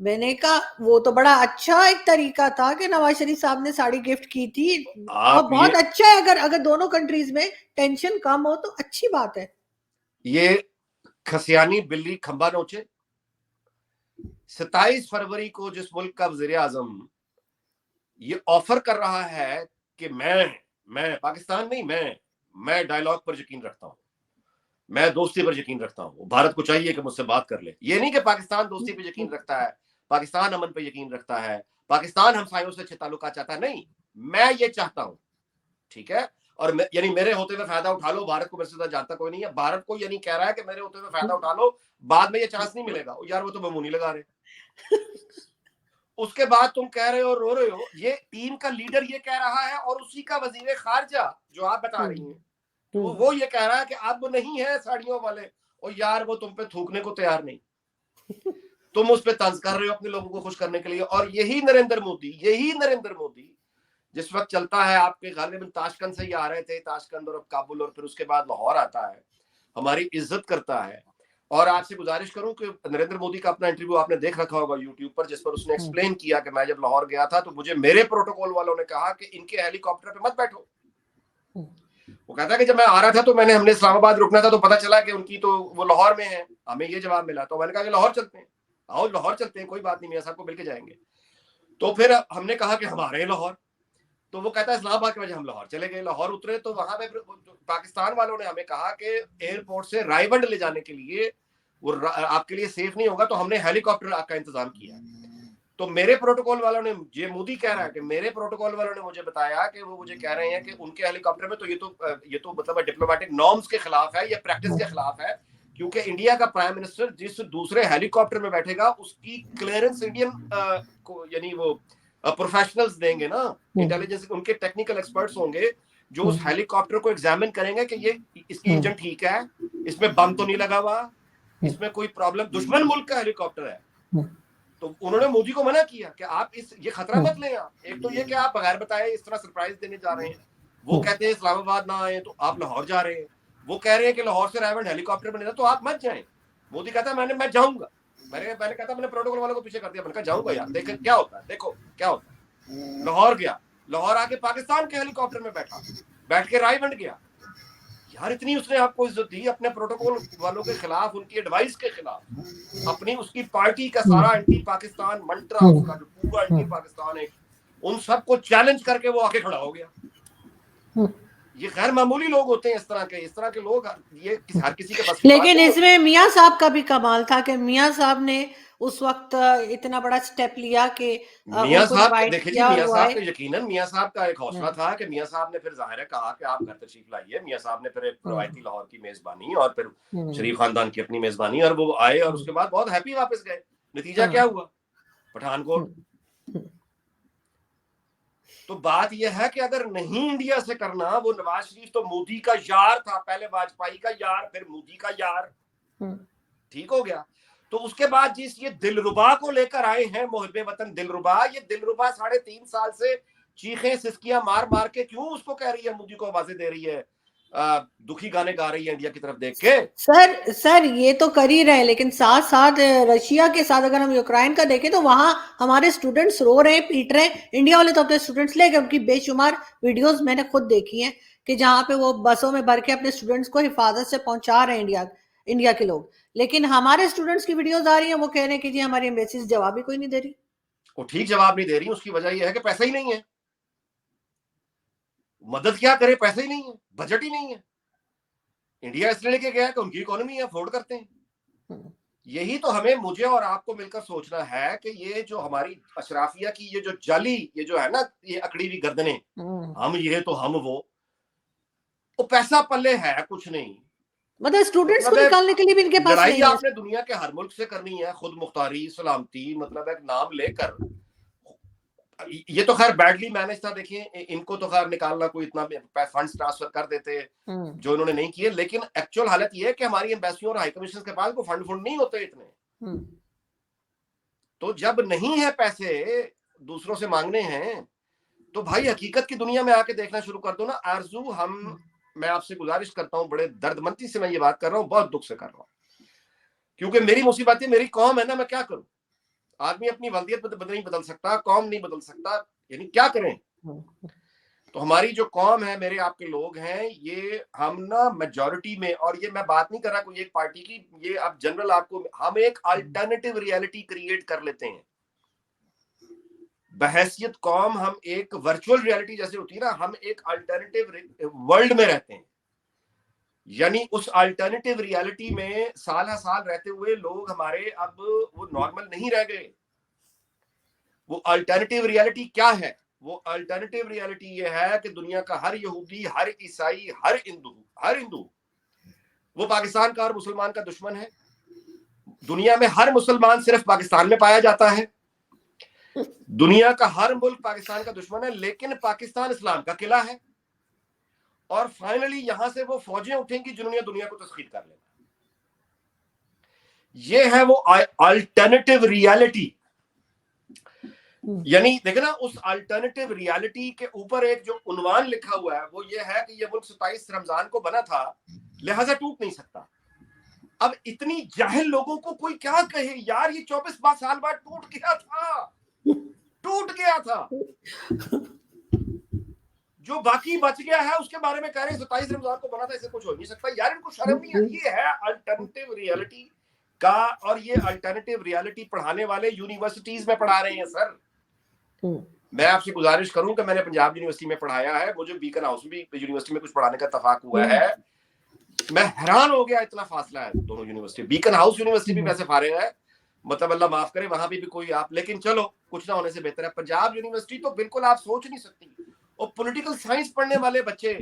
मैंने कहा वो तो बड़ा अच्छा एक तरीका था कि नवाज शरीफ साहब ने साड़ी गिफ्ट की थी, और बहुत अच्छा है। अगर दोनों कंट्रीज में टेंशन कम हो तो अच्छी बात है। ये खसियानी बिल्ली खंबा नोचे। 27 फरवरी को जिस मुल्क का वजीर आजम ये ऑफर कर रहा है कि मैं पाकिस्तान नहीं, मैं डायलॉग पर यकीन रखता हूं, मैं दोस्ती पर यकीन रखता हूं, भारत को चाहिए कि मुझसे बात कर ले। ये नहीं कि पाकिस्तान दोस्ती पर यकीन रखता है, पाकिस्तान अमन पर यकीन रखता है, पाकिस्तान हमसायों से अच्छे ताल्लुकात चाहता है, नहीं, मैं ये चाहता हूं, ठीक है। और यानी मेरे होते हुए फायदा उठा लो, भारत को मेरे से जानता कोई नहीं है, भारत को यानी कह रहा है कि मेरे होते हुए फायदा उठा लो, बाद में ये चांस नहीं मिलेगा। यार वो तो मुंह नहीं लगा रहे। उसके बाद तुम कह रहे हो, रो रहे हो, ये टीम का लीडर ये कह रहा है, और उसी का वजीर खारजा जो आप बता रही हैं, तो वो ये कह रहा है कि अब नहीं है साड़ियों वाले, और यार वो तुम पे थूकने को तैयार नहीं, तुम उस पे तंज कर रहे हो अपने लोगों को खुश करने के लिए। और यही नरेंद्र मोदी जिस वक्त चलता है, आपके गालिबन ताशकंद से ही आ रहे थे, ताशकंद और अब काबुल, और फिर उसके बाद लाहौर आता है, हमारी इज्जत करता है। और आपसे गुजारिश करूं कि नरेंद्र मोदी का अपना इंटरव्यू आपने देख रखा होगा यूट्यूब पर, जिस पर उसने एक्सप्लेन किया कि मैं जब लाहौर गया था तो मुझे मेरे प्रोटोकॉल वालों ने कहा कि इनके हेलीकॉप्टर पे मत बैठो। वो कहता है कि जब मैं आ रहा था तो हमने इस्लामाबाद रुकना था, तो पता चला कि उनकी तो वो लाहौर में है, हमें ये जवाब मिला। तो मैंने कहा कि लाहौर चलते हैं, आओ लाहौर चलते हैं, कोई बात नहीं, मियां साहब को मिलकर जाएंगे। तो फिर हमने कहा कि हमारे लाहौर, तो वो कहता है इस्लामाबाद की वजह हम लाहौर चले गए। लाहौर उतरे तो वहां पे पाकिस्तान वालों ने हमें कहा कि एयरपोर्ट से रायबंड ले जाने के लिए वो आपके लिए सेफ नहीं होगा, तो हमने हेलीकॉप्टर का इंतजाम किया। तो मेरे प्रोटोकॉल वालों ने, ये मोदी कह रहा है कि मेरे प्रोटोकॉल वालों ने मुझे बताया कि वो मुझे कह रहे हैं कि उनके हेलीकॉप्टर में तो ये तो मतलब डिप्लोमेटिक नॉर्म्स के खिलाफ है, ये प्रैक्टिस के खिलाफ है क्योंकि इंडिया का प्राइम मिनिस्टर जिस दूसरे हेलीकॉप्टर में बैठेगा उसकी क्लियरेंस इंडियन को यानी वो प्रोफेशनल्स देंगे ना, इंटेलिजेंस उनके टेक्निकल एक्सपर्ट्स होंगे जो उस हेलीकॉप्टर को एग्जामिन करेंगे कि ये इसकी इंजन ठीक है, इसमें बम तो नहीं लगा हुआ, इसमें कोई प्रॉब्लम, दुश्मन मुल्क का हेलीकॉप्टर है। तो उन्होंने मोदी को मना किया कि आप ये खतरा मत लें। आप एक तो ये कि आप बगैर बताए इस तरह सरप्राइज देने जा रहे हैं, वो कहते हैं इस्लामाबाद ना आए तो आप लाहौर जा रहे हैं, वो कह रहे हैं कि लाहौर से रायवंड हेलीकॉप्टर बनेगा तो आप मत जाएं। मोदी कहता है मैं जाऊंगा, मैंने कहता मैंने प्रोटोकॉल वालों को पीछे कर दिया, मैंने कहा जाऊंगा यार, देखें क्या होता है, देखो क्या होता है। लाहौर गया, लाहौर आके पाकिस्तान के हेलीकॉप्टर में बैठ के रायवंड गया। यार इतनी उसने आपको इज्जत दी अपने प्रोटोकॉल वालों के खिलाफ, उनकी एडवाइस के खिलाफ, अपनी उसकी पार्टी का सारा एंटी पाकिस्तान मंत्रा, उसका जो पूरा एंटी पाकिस्तान है, उन सबको चैलेंज करके वो आके खड़ा हो गया। ये गैर मामूली लोग होते हैं इस तरह के लोग, ये हर किसी के पास। लेकिन इसमें मियां साहब का भी कमाल था कि मियां साहब ने उस वक्त इतना बड़ा स्टेप लिया कि मियां उनको साहब इनवाइट देखिए जी, किया और मियां वो साहब आए। के यकीनन मियां साहब का एक हौसला था कि मियां साहब ने फिर जाहिर है कहा कि आप घर तशरीफ लाइए। मियां साहब ने फिर एक रवायती लाहौर की मेजबानी और फिर शरीफ खानदान की अपनी मेजबानी, और वो आए और उसके बाद बहुत हैप्पी वापस गए। नतीजा क्या हुआ? पठानकोट। तो बात यह है कि अगर नहीं इंडिया से करना, वो नवाज शरीफ तो मोदी का यार था, पहले वाजपेयी का यार, फिर मोदी का यार, ठीक हो गया। तो उसके बाद जिस ये दिलरुबा को लेकर आए हैं, मोहब्बे वतन दिलरुबा, ये दिलरुबा 3.5 साल से चीखें सिसकियां मार मार के क्यों उसको कह रही है, मोदी को आवाजें दे रही है, दुखी गाने गा रही है इंडिया की तरफ देख के। सर ये तो कर ही रहे, लेकिन साथ साथ रशिया के साथ अगर हम यूक्रेन का देखें तो वहां हमारे स्टूडेंट्स रो रहे हैं, पीट रहे हैं। इंडिया वाले तो अपने स्टूडेंट्स ले गए, उनकी बेशुमार वीडियोस मैंने खुद देखी हैं कि जहां पे वो बसों में भर के अपने स्टूडेंट्स को हिफाजत से पहुंचा रहे हैं इंडिया के लोग। लेकिन हमारे स्टूडेंट्स की वीडियोस आ रही है, वो कह रहे हैं कि जी हमारी एम्बेसी जवाब ही कोई नहीं दे रही। वो ठीक जवाब नहीं दे रही, उसकी वजह यह है कि पैसा ही नहीं है। मदद क्या करे, पैसा ही नहीं है, बजट ही नहीं है। इंडिया इसलिए लेके गया कि उनकी इकोनॉमी है, अफोर्ड करते हैं। यही तो हमें, मुझे और आपको मिलकर सोचना है कि ये जो हमारी अशराफिया की ये जो जाली, ये जो है ना, ये अकड़ी हुई गर्दनें, हम ये तो हम वो पैसा पल्ले है कुछ नहीं। मतलब स्टूडेंट्स को निकालने के लिए भी इनके पास लड़ाई नहीं है। आपने दुनिया के हर मुल्क से करनी है, खुद मुख्तारी, सलामती, मतलब एक नाम लेकर। ये तो खैर बैडली मैनेज था, देखिए इनको तो खैर निकालना, कोई इतना फंड्स ट्रांसफर कर देते जो इन्होंने नहीं किए। लेकिन एक्चुअल हालत ये है कि हमारी एम्बेसियों और हाई कमीशन के पास वो फंड नहीं होते इतने। तो जब नहीं है पैसे, दूसरों से मांगने हैं, तो भाई हकीकत की दुनिया में आके देखना शुरू कर दो ना। आरजू, मैं आपसे गुजारिश करता हूं, बड़े दर्दमंदी से मैं ये बात कर रहा हूं, बहुत दुख से कर रहा हूं, क्योंकि मेरी मुसीबत है, मेरी कौम है ना, मैं क्या करूं? आदमी अपनी वल्दियत नहीं बदल सकता, कौम नहीं बदल सकता, यानी क्या करें? तो हमारी जो कौम है, मेरे आपके लोग हैं, ये हम ना मेजॉरिटी में, और ये मैं बात नहीं कर रहा कोई एक पार्टी की, ये आप जनरल आपको, हम एक अल्टरनेटिव रियलिटी क्रिएट कर लेते हैं बहैसियत कौम। हम एक वर्चुअल रियलिटी जैसे होती है ना, हम एक अल्टरनेटिव वर्ल्ड में रहते हैं। यानी उस अल्टरनेटिव रियलिटी में साल साल रहते हुए लोग हमारे अब वो नॉर्मल नहीं रह गए। वो अल्टरनेटिव रियलिटी क्या है? वो अल्टरनेटिव रियलिटी ये है कि दुनिया का हर यहूदी, हर ईसाई, हर हिंदू वो पाकिस्तान का और मुसलमान का दुश्मन है। दुनिया में हर मुसलमान सिर्फ पाकिस्तान में पाया जाता है। दुनिया का हर मुल्क पाकिस्तान का दुश्मन है, लेकिन पाकिस्तान इस्लाम का किला है। और फाइनली यहां से वो फौजें उठेंगी जिन्होंने दुनिया को तस्खीर कर लेना। ये है वो अल्टरनेटिव रियलिटी। यानी देखना, उस अल्टरनेटिव रियलिटी के ऊपर एक जो उन्वान लिखा हुआ है वो ये है कि ये मुल्क 27 रमजान को बना था, लिहाजा टूट नहीं सकता। अब इतनी जाहिल लोगों को कोई क्या कहे यार, ये 24 साल बाद टूट गया था। जो बाकी बच गया है उसके बारे में कह रहे हैं 27 रमजान को बना था, इससे कुछ हो नहीं सकता। यार इनको शर्म नहीं आती? ये है अल्टरनेटिव रियलिटी का, और ये अल्टरनेटिव रियलिटी पढ़ाने वाले यूनिवर्सिटीज में पढ़ा रहे हैं सर। मैं आपसे गुजारिश करूं कि मैंने पंजाब यूनिवर्सिटी में पढ़ाया है, मुझे बीकन हाउस भी यूनिवर्सिटी में कुछ पढ़ाने का इत्तेफाक हुआ है। मैं हैरान हो गया, इतना फासला है दोनों यूनिवर्सिटी। बीकन हाउस यूनिवर्सिटी भी वैसे फारिग है, मतलब अल्लाह माफ करे, वहां भी कोई आप, लेकिन चलो कुछ ना होने से बेहतर है। पंजाब यूनिवर्सिटी तो बिल्कुल आप सोच नहीं सकती। और पॉलिटिकल साइंस पढ़ने वाले बच्चे,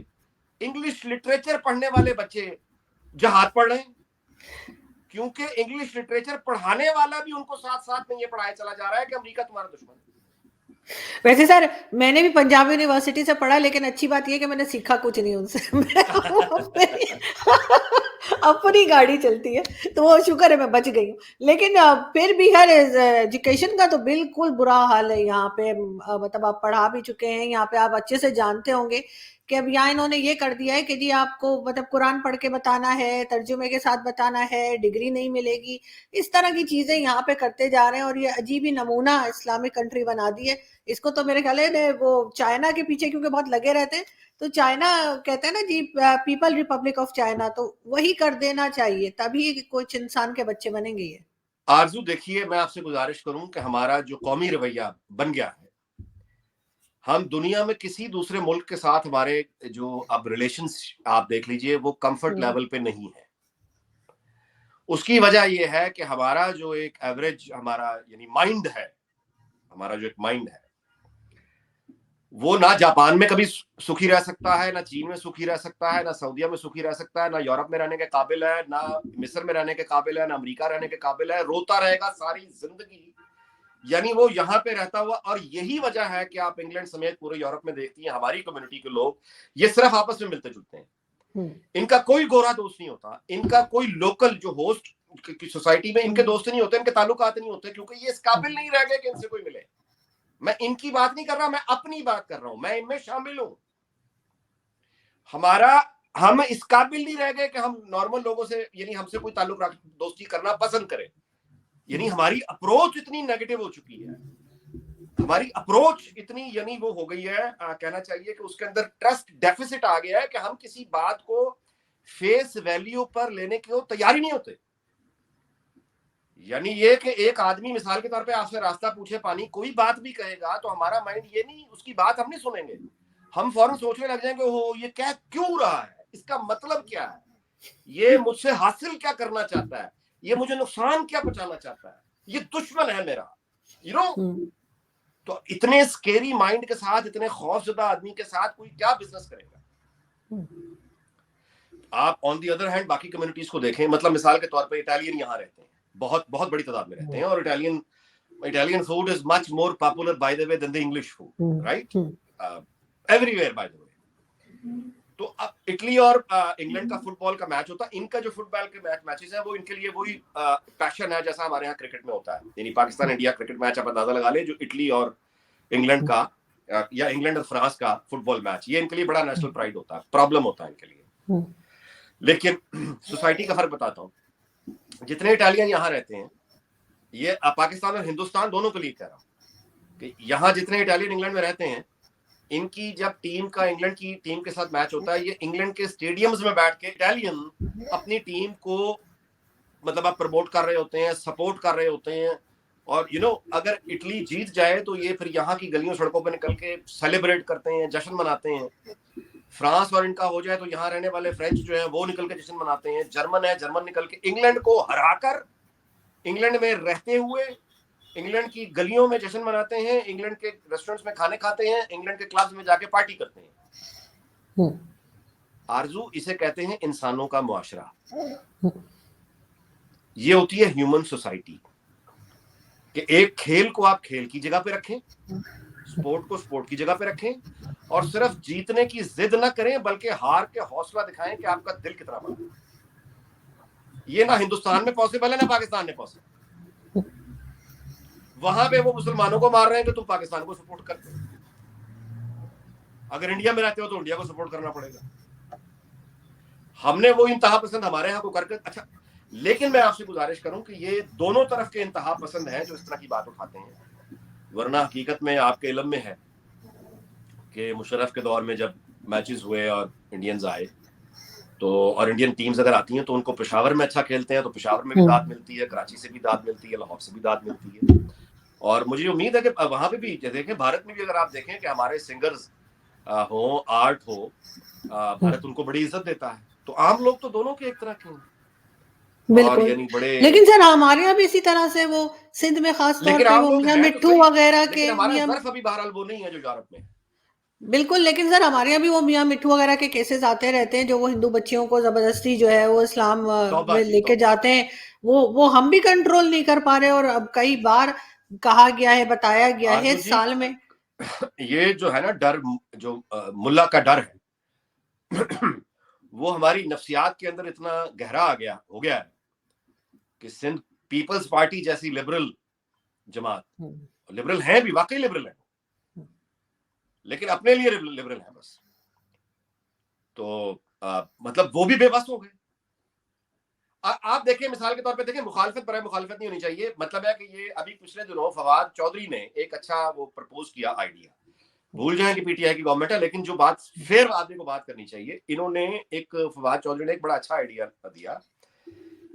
इंग्लिश लिटरेचर पढ़ने वाले बच्चे जहाद पढ़ रहे हैं। क्योंकि इंग्लिश लिटरेचर पढ़ाने वाला भी उनको साथ साथ में ये पढ़ाया चला जा रहा है कि अमेरिका तुम्हारा दुश्मन है। वैसे सर मैंने भी पंजाब यूनिवर्सिटी से पढ़ा, लेकिन अच्छी बात यह कि मैंने सीखा कुछ नहीं उनसे। अपनी गाड़ी चलती है, तो वो शुक्र है मैं बच गई हूँ। लेकिन फिर भी हर एजुकेशन का तो बिल्कुल बुरा हाल है यहाँ पे। मतलब आप पढ़ा भी चुके हैं यहाँ पे, आप अच्छे से जानते होंगे कि अब यहाँ इन्होंने ये कर दिया है कि जी आपको मतलब कुरान पढ़ के बताना है, तर्जुमे के साथ बताना है, डिग्री नहीं मिलेगी। इस तरह की चीजें यहाँ पे करते जा रहे हैं, और ये अजीब ही नमूना इस्लामिक कंट्री बना दी है। इसको तो मेरे ख्याल है वो चाइना के पीछे क्योंकि बहुत लगे रहते हैं, तो चाइना कहते हैं ना जी, पीपल रिपब्लिक ऑफ चाइना, तो वही कर देना चाहिए, तभी कुछ इंसान के बच्चे बनेंगे ये। आरजू देखिए, मैं आपसे गुजारिश करूं कि हमारा जो कौमी रवैया बन गया है, हम दुनिया में किसी दूसरे मुल्क के साथ हमारे जो अब रिलेशंस आप देख लीजिए वो कंफर्ट लेवल पे नहीं है। उसकी वजह यह है कि हमारा जो एक एवरेज हमारा यानी माइंड है, हमारा जो एक माइंड है वो ना जापान में कभी सुखी रह सकता है, ना चीन में सुखी रह सकता है, ना सऊदीया में सुखी रह सकता है, ना यूरोप में रहने के काबिल है, ना मिस्र में रहने के काबिल है, ना अमेरिका रहने के काबिल है। रोता रहेगा सारी जिंदगी, यानी वो यहाँ पे रहता हुआ। और यही वजह है कि आप इंग्लैंड समेत पूरे यूरोप में देखती हैं हमारी कम्युनिटी के लोग ये सिर्फ आपस में मिलते जुलते हैं। इनका कोई गोरा दोस्त नहीं होता, इनका कोई लोकल जो होस्ट की सोसाइटी में इनके दोस्त नहीं होते, इनके ताल्लुकात नहीं होते, क्योंकि ये इस काबिल नहीं रह गए कि इनसे कोई मिले। मैं इनकी बात नहीं कर रहा, मैं अपनी बात कर रहा हूं, मैं इनमें शामिल हूं। हम इस काबिल नहीं रह गए कि हम नॉर्मल लोगों से यानी हमसे कोई ताल्लुक दोस्ती करना पसंद करें। यानी हमारी अप्रोच इतनी नेगेटिव हो चुकी है, हमारी अप्रोच इतनी यानी वो हो गई है, कहना चाहिए कि उसके अंदर ट्रस्ट डेफिसिट आ गया है कि हम किसी बात को फेस वैल्यू पर लेने की तैयार ही नहीं होते। यानी ये कि एक आदमी मिसाल के तौर पे आपसे रास्ता पूछे, पानी कोई बात भी कहेगा, तो हमारा माइंड ये नहीं, उसकी बात हम नहीं सुनेंगे, हम फौरन सोचने लग जाएंगे हो ये क्या क्यों रहा है, इसका मतलब क्या है, ये मुझसे हासिल क्या करना चाहता है, ये मुझे नुकसान क्या पहुंचाना चाहता है, ये दुश्मन है मेरा, यू नो। तो इतने स्केरी माइंड के साथ, इतने खौफजदा आदमी के साथ कोई क्या बिजनेस करेगा। आप ऑन दी अदर हैंड बाकी कम्युनिटीज को देखें, मतलब मिसाल के तौर पे इटालियन यहाँ रहते हैं, बहुत बहुत बड़ी तादाद में रहते हैं, और Italian food is much more popular by the way than the English food, right, everywhere by the way. तो अब इटली और इंग्लैंड का फुटबॉल का मैच होता है, इनका जो फुटबॉल के मैचेस है वो इनके लिए वही पैशन है जैसा हमारे यहाँ क्रिकेट में होता है। यानी पाकिस्तान इंडिया क्रिकेट मैच आप अंदाजा लगा ले, जो इटली और इंग्लैंड का या इंग्लैंड और फ्रांस का फुटबॉल मैच, ये इनके लिए बड़ा नेशनल प्राइड होता है, प्रॉब्लम होता है इनके लिए। लेकिन सोसाइटी का फर्क बताता हूँ, जितने इटालियन यहाँ रहते हैं, ये पाकिस्तान और हिंदुस्तान दोनों के लिए कह रहा हूँ कि यहाँ जितने इटालियन इंग्लैंड में रहते हैं, इनकी जब टीम का इंग्लैंड की टीम के साथ मैच होता है, ये इंग्लैंड के स्टेडियम्स में बैठ के इटालियन अपनी टीम को मतलब आप प्रमोट कर रहे होते हैं, सपोर्ट कर रहे होते हैं। और यू नो अगर इटली जीत जाए तो ये फिर यहाँ की गलियों सड़कों पर निकल के सेलिब्रेट करते हैं, जश्न मनाते हैं। फ्रांस और इनका हो जाए तो यहाँ रहने वाले फ्रेंच जो है वो निकल के जश्न मनाते हैं। जर्मन है, जर्मन निकल के इंग्लैंड को हराकर इंग्लैंड में रहते हुए इंग्लैंड की गलियों में जश्न मनाते हैं, इंग्लैंड के रेस्टोरेंट्स में खाने खाते हैं, इंग्लैंड के क्लब्स में जाके पार्टी करते हैं। आरजू, इसे कहते हैं इंसानों का मुआशरा। ये होती है ह्यूमन सोसाइटी, कि एक खेल को आप खेल की जगह पे रखें, स्पोर्ट को स्पोर्ट की जगह पे रखें, और सिर्फ जीतने की जिद ना करें बल्कि हार के हौसला दिखाएं कि आपका दिल कितना बड़ा है। ये ना हिंदुस्तान में पॉसिबल है ना पाकिस्तान में पॉसिबल। वहां पे वो मुसलमानों को मार रहे हैं कि तुम पाकिस्तान को सपोर्ट करते हो, अगर इंडिया में रहते हो तो इंडिया को सपोर्ट करना पड़ेगा। हमने वो इंतहा पसंद हमारे यहाँ को करके अच्छा। लेकिन मैं आपसे गुजारिश करूं कि ये दोनों तरफ के इंतहा पसंद हैं जो इस तरह की बात उठाते हैं, वरना हकीकत में आपके इल्म में है कि मुशर्रफ के दौर में जब मैचेस हुए और इंडियंस आए तो, और इंडियन टीम्स अगर आती हैं तो उनको पेशावर में अच्छा खेलते हैं तो पेशावर में भी दाद मिलती है, कराची से भी दाद मिलती है, लाहौर से भी दाद मिलती है। और मुझे उम्मीद है कि वहां पे भी देखें, भारत में भी अगर आप देखें कि हमारे सिंगर्स हो, आर्ट हो, भारत उनको बड़ी इज्जत देता है। तो आम लोग तो दोनों के एक तरह के हैं। बिल्कुल, यानी बड़े, लेकिन सर हमारे यहाँ भी इसी तरह से वो सिंध में खास तौर पे वो मियां मिट्ठू वगैरह के हमारा नियम। ज़र्फ अभी बहरहाल वो नहीं है जो यूरोप में। बिल्कुल, लेकिन सर हमारे यहाँ भी वो मियाँ मिट्ठू वगैरह के केसेस आते रहते हैं, जो वो हिंदू बच्चियों को जबरदस्ती जो है वो इस्लाम तौबा में जी लेके तौबा। जाते हैं। वो हम भी कंट्रोल नहीं कर पा रहे, और अब कई बार कहा गया है, बताया गया है आरजू जी, साल में। ये जो है ना डर, जो मुल्ला का डर है वो हमारी नफ्सियात के अंदर इतना गहरा आ गया हो गया है कि सिंध पीपल्स पार्टी जैसी लिबरल जमात, हम्म, लिबरल हैं भी, वाकई लिबरल हैं, लेकिन अपने लिए लिबरल हैं बस। तो मतलब वो भी बेबस हो गए। आप देखिए, मिसाल के तौर पे देखिए, मुखालफत पर मुखालफत नहीं होनी चाहिए, मतलब है कि ये अभी पिछले दिनों फवाद चौधरी ने एक अच्छा वो प्रपोज किया आइडिया, भूल जाए कि पीटीआई की गवर्नमेंट है, लेकिन जो बात फिर आदमी को बात करनी चाहिए, इन्होंने एक, फवाद चौधरी ने एक बड़ा अच्छा आइडिया दिया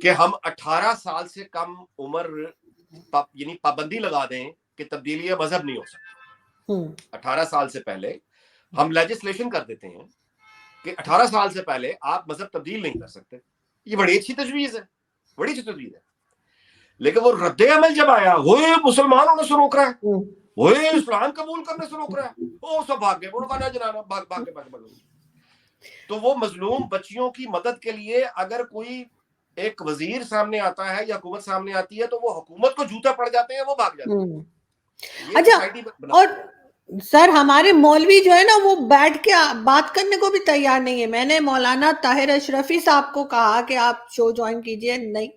कि हम 18 साल से कम उम्र यानी पाबंदी लगा दें कि तब्दीली मजहब नहीं हो सकती। हम्म, 18 साल से पहले हम लेजिस्लेशन कर देते हैं कि 18 साल से पहले आप मजहब तब्दील नहीं कर सकते। ये बड़ी अच्छी तजवीज है, बड़ी अच्छी तजवीज है। लेकिन वो रद्द अमल जब आया, वो मुसलमान होने से रोक रहा है, हम्म, वो इस्लाम कबूल करने से रोक रहा है, वो सब भाग गए, उन्होंने कहा जनाना भाग भाग के भाग। तो वो मजलूम बच्चियों की मदद के लिए अगर कोई एक वजीर सामने आता है या हुकूमत सामने आती है, तो वो हुकूमत को जूता पड़ जाते हैं, वो भाग जाते हम्म। हैं। ये अच्छा, सोसाइटी बना। और सर हमारे मौलवी जो है ना, वो बैठ के बात करने को भी तैयार नहीं है। मैंने मौलाना ताहिर अशरफी साहब को कहा कि आप शो ज्वाइन कीजिए, नहीं।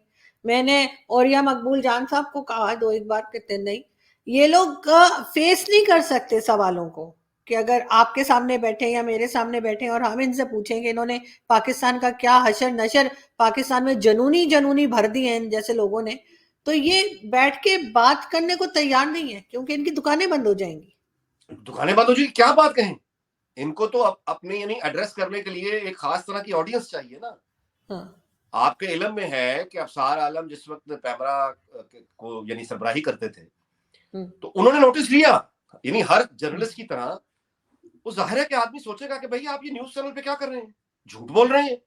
मैंने औरिया मकबूल जान साहब को कहा दो एक बार, कहते नहीं। ये लोग फेस नहीं कर सकते सवालों को, कि अगर आपके सामने बैठे या मेरे सामने बैठे और हम इनसे पूछेंगे इन्होंने पाकिस्तान का क्या हशर नशर पाकिस्तान में जनूनी जनूनी भर दी है इन जैसे लोगों ने, तो ये बैठ के बात करने को तैयार नहीं है, क्योंकि इनकी दुकानें बंद हो जाएंगी। दुकानें बंद हो जाएगी, क्या बात कहें। इनको तो अपने यानी एड्रेस करने के लिए एक खास तरह की ऑडियंस चाहिए ना। हाँ। आपके इल्म में है कि अफसार आलम जिस वक्त पैमरा को यानी सरबराही करते थे, हम्म, तो उन्होंने नोटिस लिया, यानी हर जर्नलिस्ट की तरह। वो जाहिर है कि आदमी सोचेगा कि भाई आप ये न्यूज चैनल पे क्या कर रहे हैं, झूठ बोल रहे हैं।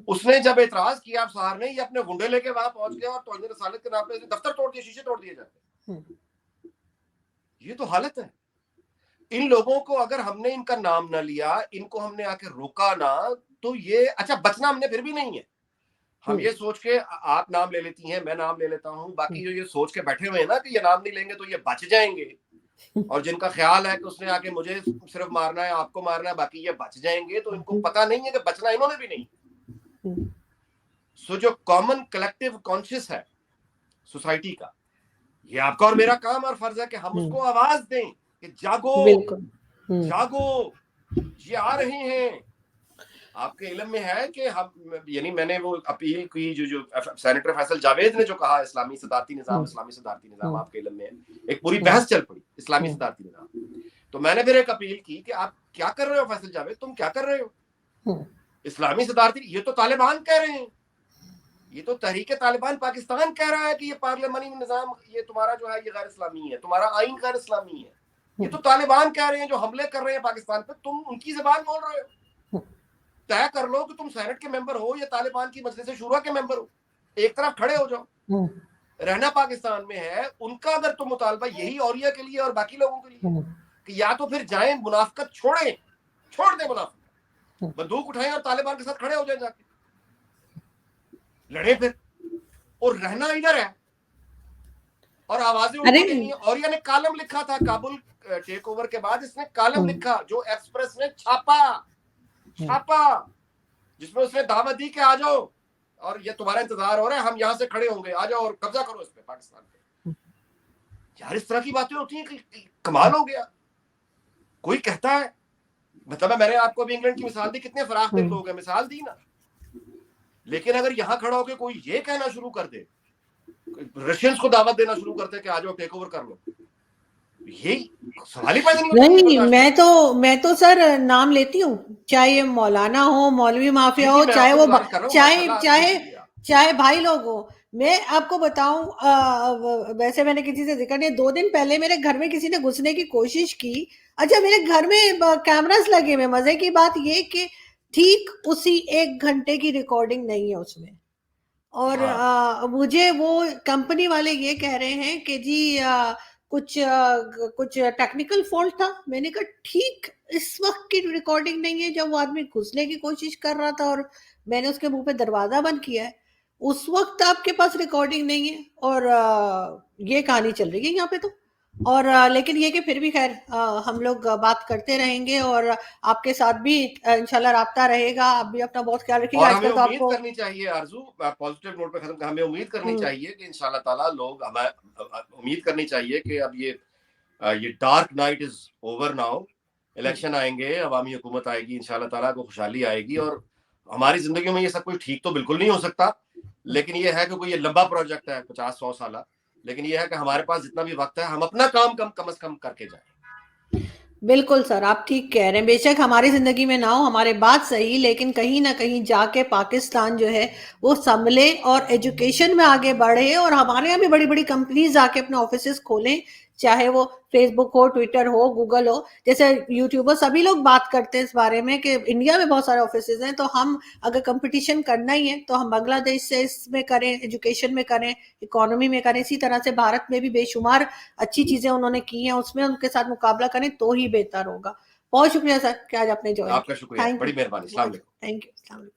उसने जब एतराज किया अफसार ने, ये अपने गुंडे लेके वहां पहुंच गया और तौहीन रसालत के नाम पे दफ्तर तोड़ दिए, शीशे तोड़ दिए जाते। हम्म, ये तो हालत है। इन लोगों को अगर हमने इनका नाम ना लिया, इनको हमने आके रोका ना, तो ये अच्छा बचना हमने फिर भी नहीं है। हम हम्म, ये सोच के, आप नाम ले लेती हैं, मैं नाम ले लेता हूं, बाकी हम्म, जो ये सोच के बैठे हुए हैं ना कि ये नाम नहीं लेंगे तो ये बच जाएंगे, और जिनका ख्याल है कि उसने आके मुझे सिर्फ मारना है, आपको मारना है, बाकी ये बच जाएंगे, तो इनको पता नहीं है कि बचना इन्होंने भी नहीं। हम्म, सो जो कॉमन कलेक्टिव कॉन्शियस है सोसाइटी का, ये आपका और मेरा काम और फर्ज है कि हम उसको आवाज दें कि जागो, बिल्कुल। हम्म, जागो, ये आ रहे हैं। आपके इल्म में है कि हम, यानी मैंने वो अपील की, जो सेनेटर फैसल जावेद ने जो कहा, इस्लामी सदारती निज़ाम, हम्म, इस्लामी सदारती निज़ाम, हम्म, आपके इल्म में है, एक पूरी हम्म, बहस चल पड़ी इस्लामी हम्म, सदारती निज़ाम। तो मैंने फिर एक अपील की कि आप क्या कर रहे हो फैसल जावेद, तुम क्या कर रहे हो। हम्म, इस्लामी सदारती, ये तो तालिबान कह रहे हैं, ये तो तहरीक तालिबान पाकिस्तान कह रहा है कि ये पार्लियामानी निज़ाम, ये तुम्हारा जो है ये गैर इस्लामी है, तुम्हारा आइन गैर इस्लामी है। ये तो तालिबान कह रहे हैं जो हमले कर रहे हैं पाकिस्तान पे, तुम उनकी जबान बोल रहे हो। तय कर लो कि तुम सेनेट के मेंबर हो या तालिबान की मजलिस शूरा के मेंबर हो, एक तरफ खड़े हो जाओ। हम्म, रहना पाकिस्तान में है, उनका अगर तुम मुतालबा यही औरिया के लिए और बाकी लोगों के लिए हम्म, कि या तो फिर जाएं मुनाफकत छोड़ें, छोड़ दें मुनाफकत, हम्म। बंदूक उठाएं और तालिबान के साथ खड़े हो जाए, जाके लड़े फिर। और रहना इधर है और आवाजें अरे, उनको देनी है। औरिया ने कालम लिखा था काबुल टेक ओवर के बाद, इसने कालम हम्म, लिखा जो एक्सप्रेस ने छापा, हम्म, छापा, जिसमें उसने दावत दी कि आ जाओ और ये तुम्हारा इंतजार हो रहा है, हम यहां से खड़े होंगे, आ जाओ और कब्जा करो इस पे पाकिस्तान पे। यार इस तरह की बातें होती हैं कि कमाल हो गया। कोई कहता है, मतलब मैंने आपको अभी इंग्लैंड की मिसाल दी, कितने फराख दिल हम्म, लोग हैं, मिसाल दी ना। लेकिन अगर यहां खड़ा होकर कोई ये कहना शुरू कर दे, रशियंस को दावत देना शुरू करते कि आ जाओ टेक ओवर कर लो, ये सवाल ही पैदा नहीं होता कि ये नहीं, बर्दाश्त कर। मैं तो सर नाम लेती हूँ, चाहे ये मौलाना हो, मौलवी जी माफिया जी, हो, मैं चाहे आपसे वो गुजारिश कर रहा हूँ, चाहे माशाल्लाह जी चाहे जी जी। चाहे भाई लोग हो। मैं आपको बताऊं, वैसे मैंने किसी से जिक्र नहीं, 2 दिन पहले मेरे घर में किसी ने घुसने की कोशिश की। अच्छा, मेरे घर में कैमरास लगे हुए, मजे की बात ये कि ठीक उसी 1 घंटे की रिकॉर्डिंग नहीं है उसमें। और हाँ मुझे वो कंपनी वाले ये कह रहे हैं कि जी कुछ टेक्निकल फॉल्ट था। मैंने कहा ठीक इस वक्त की रिकॉर्डिंग नहीं है जब वो आदमी घुसने की कोशिश कर रहा था और मैंने उसके मुंह पे दरवाजा बंद किया है, उस वक्त आपके पास रिकॉर्डिंग नहीं है और ये कहानी चल रही है यहाँ पे तो। और लेकिन ये कि फिर भी खैर हम लोग बात करते रहेंगे और आपके साथ भी इंशाल्लाह राब्ता रहेगा। आप भी अपना बहुत ख्याल रखिएगा। और हमें आजकल तो उम्मीद आपको करनी चाहिए आरजू, पॉजिटिव नोट पे खत्म कर, हमें उम्मीद करनी हम्म, चाहिए कि इंशाल्लाह ताला लोग हमें उम्मीद करनी चाहिए कि अब ये dark night is over now. Election आएंगे, अवामी हुकूमत आएगी, इंशाल्लाह ताला को खुशहाली आएगी और हमारी जिंदगी में ये सब कुछ ठीक तो बिल्कुल नहीं हो सकता, लेकिन ये है कि कोई ये लंबा प्रोजेक्ट है 50-100 साल, लेकिन ये है कि हमारे पास जितना भी वक्त है हम अपना काम कम से कम करके जाए। बिल्कुल सर, आप ठीक कह रहे हैं। बेशक हमारी जिंदगी में ना हो, हमारे बात सही, लेकिन कहीं ना कहीं जाके पाकिस्तान जो है वो संभले और एजुकेशन में आगे बढ़े और हमारे यहाँ भी बड़ी बड़ी कंपनीज आके अपने ऑफिसेस खोलें, चाहे वो फेसबुक हो, ट्विटर हो, गूगल हो, जैसे यूट्यूबर सभी लोग बात करते हैं इस बारे में कि इंडिया में बहुत सारे ऑफिसेज हैं। तो हम अगर कंपटीशन करना ही है तो हम बांग्लादेश से इसमें करें, एजुकेशन में करें, इकोनॉमी में करें। इसी तरह से भारत में भी बेशुमार अच्छी चीजें उन्होंने की हैं, उसमें उनके साथ मुकाबला करें तो ही बेहतर होगा। बहुत शुक्रिया सर कि आज आपने ज्वाइन आपका किया। शुक्रिया, थैंक यू, बड़ी मेहरबानी। अस्सलाम वालेकुम। Thank you.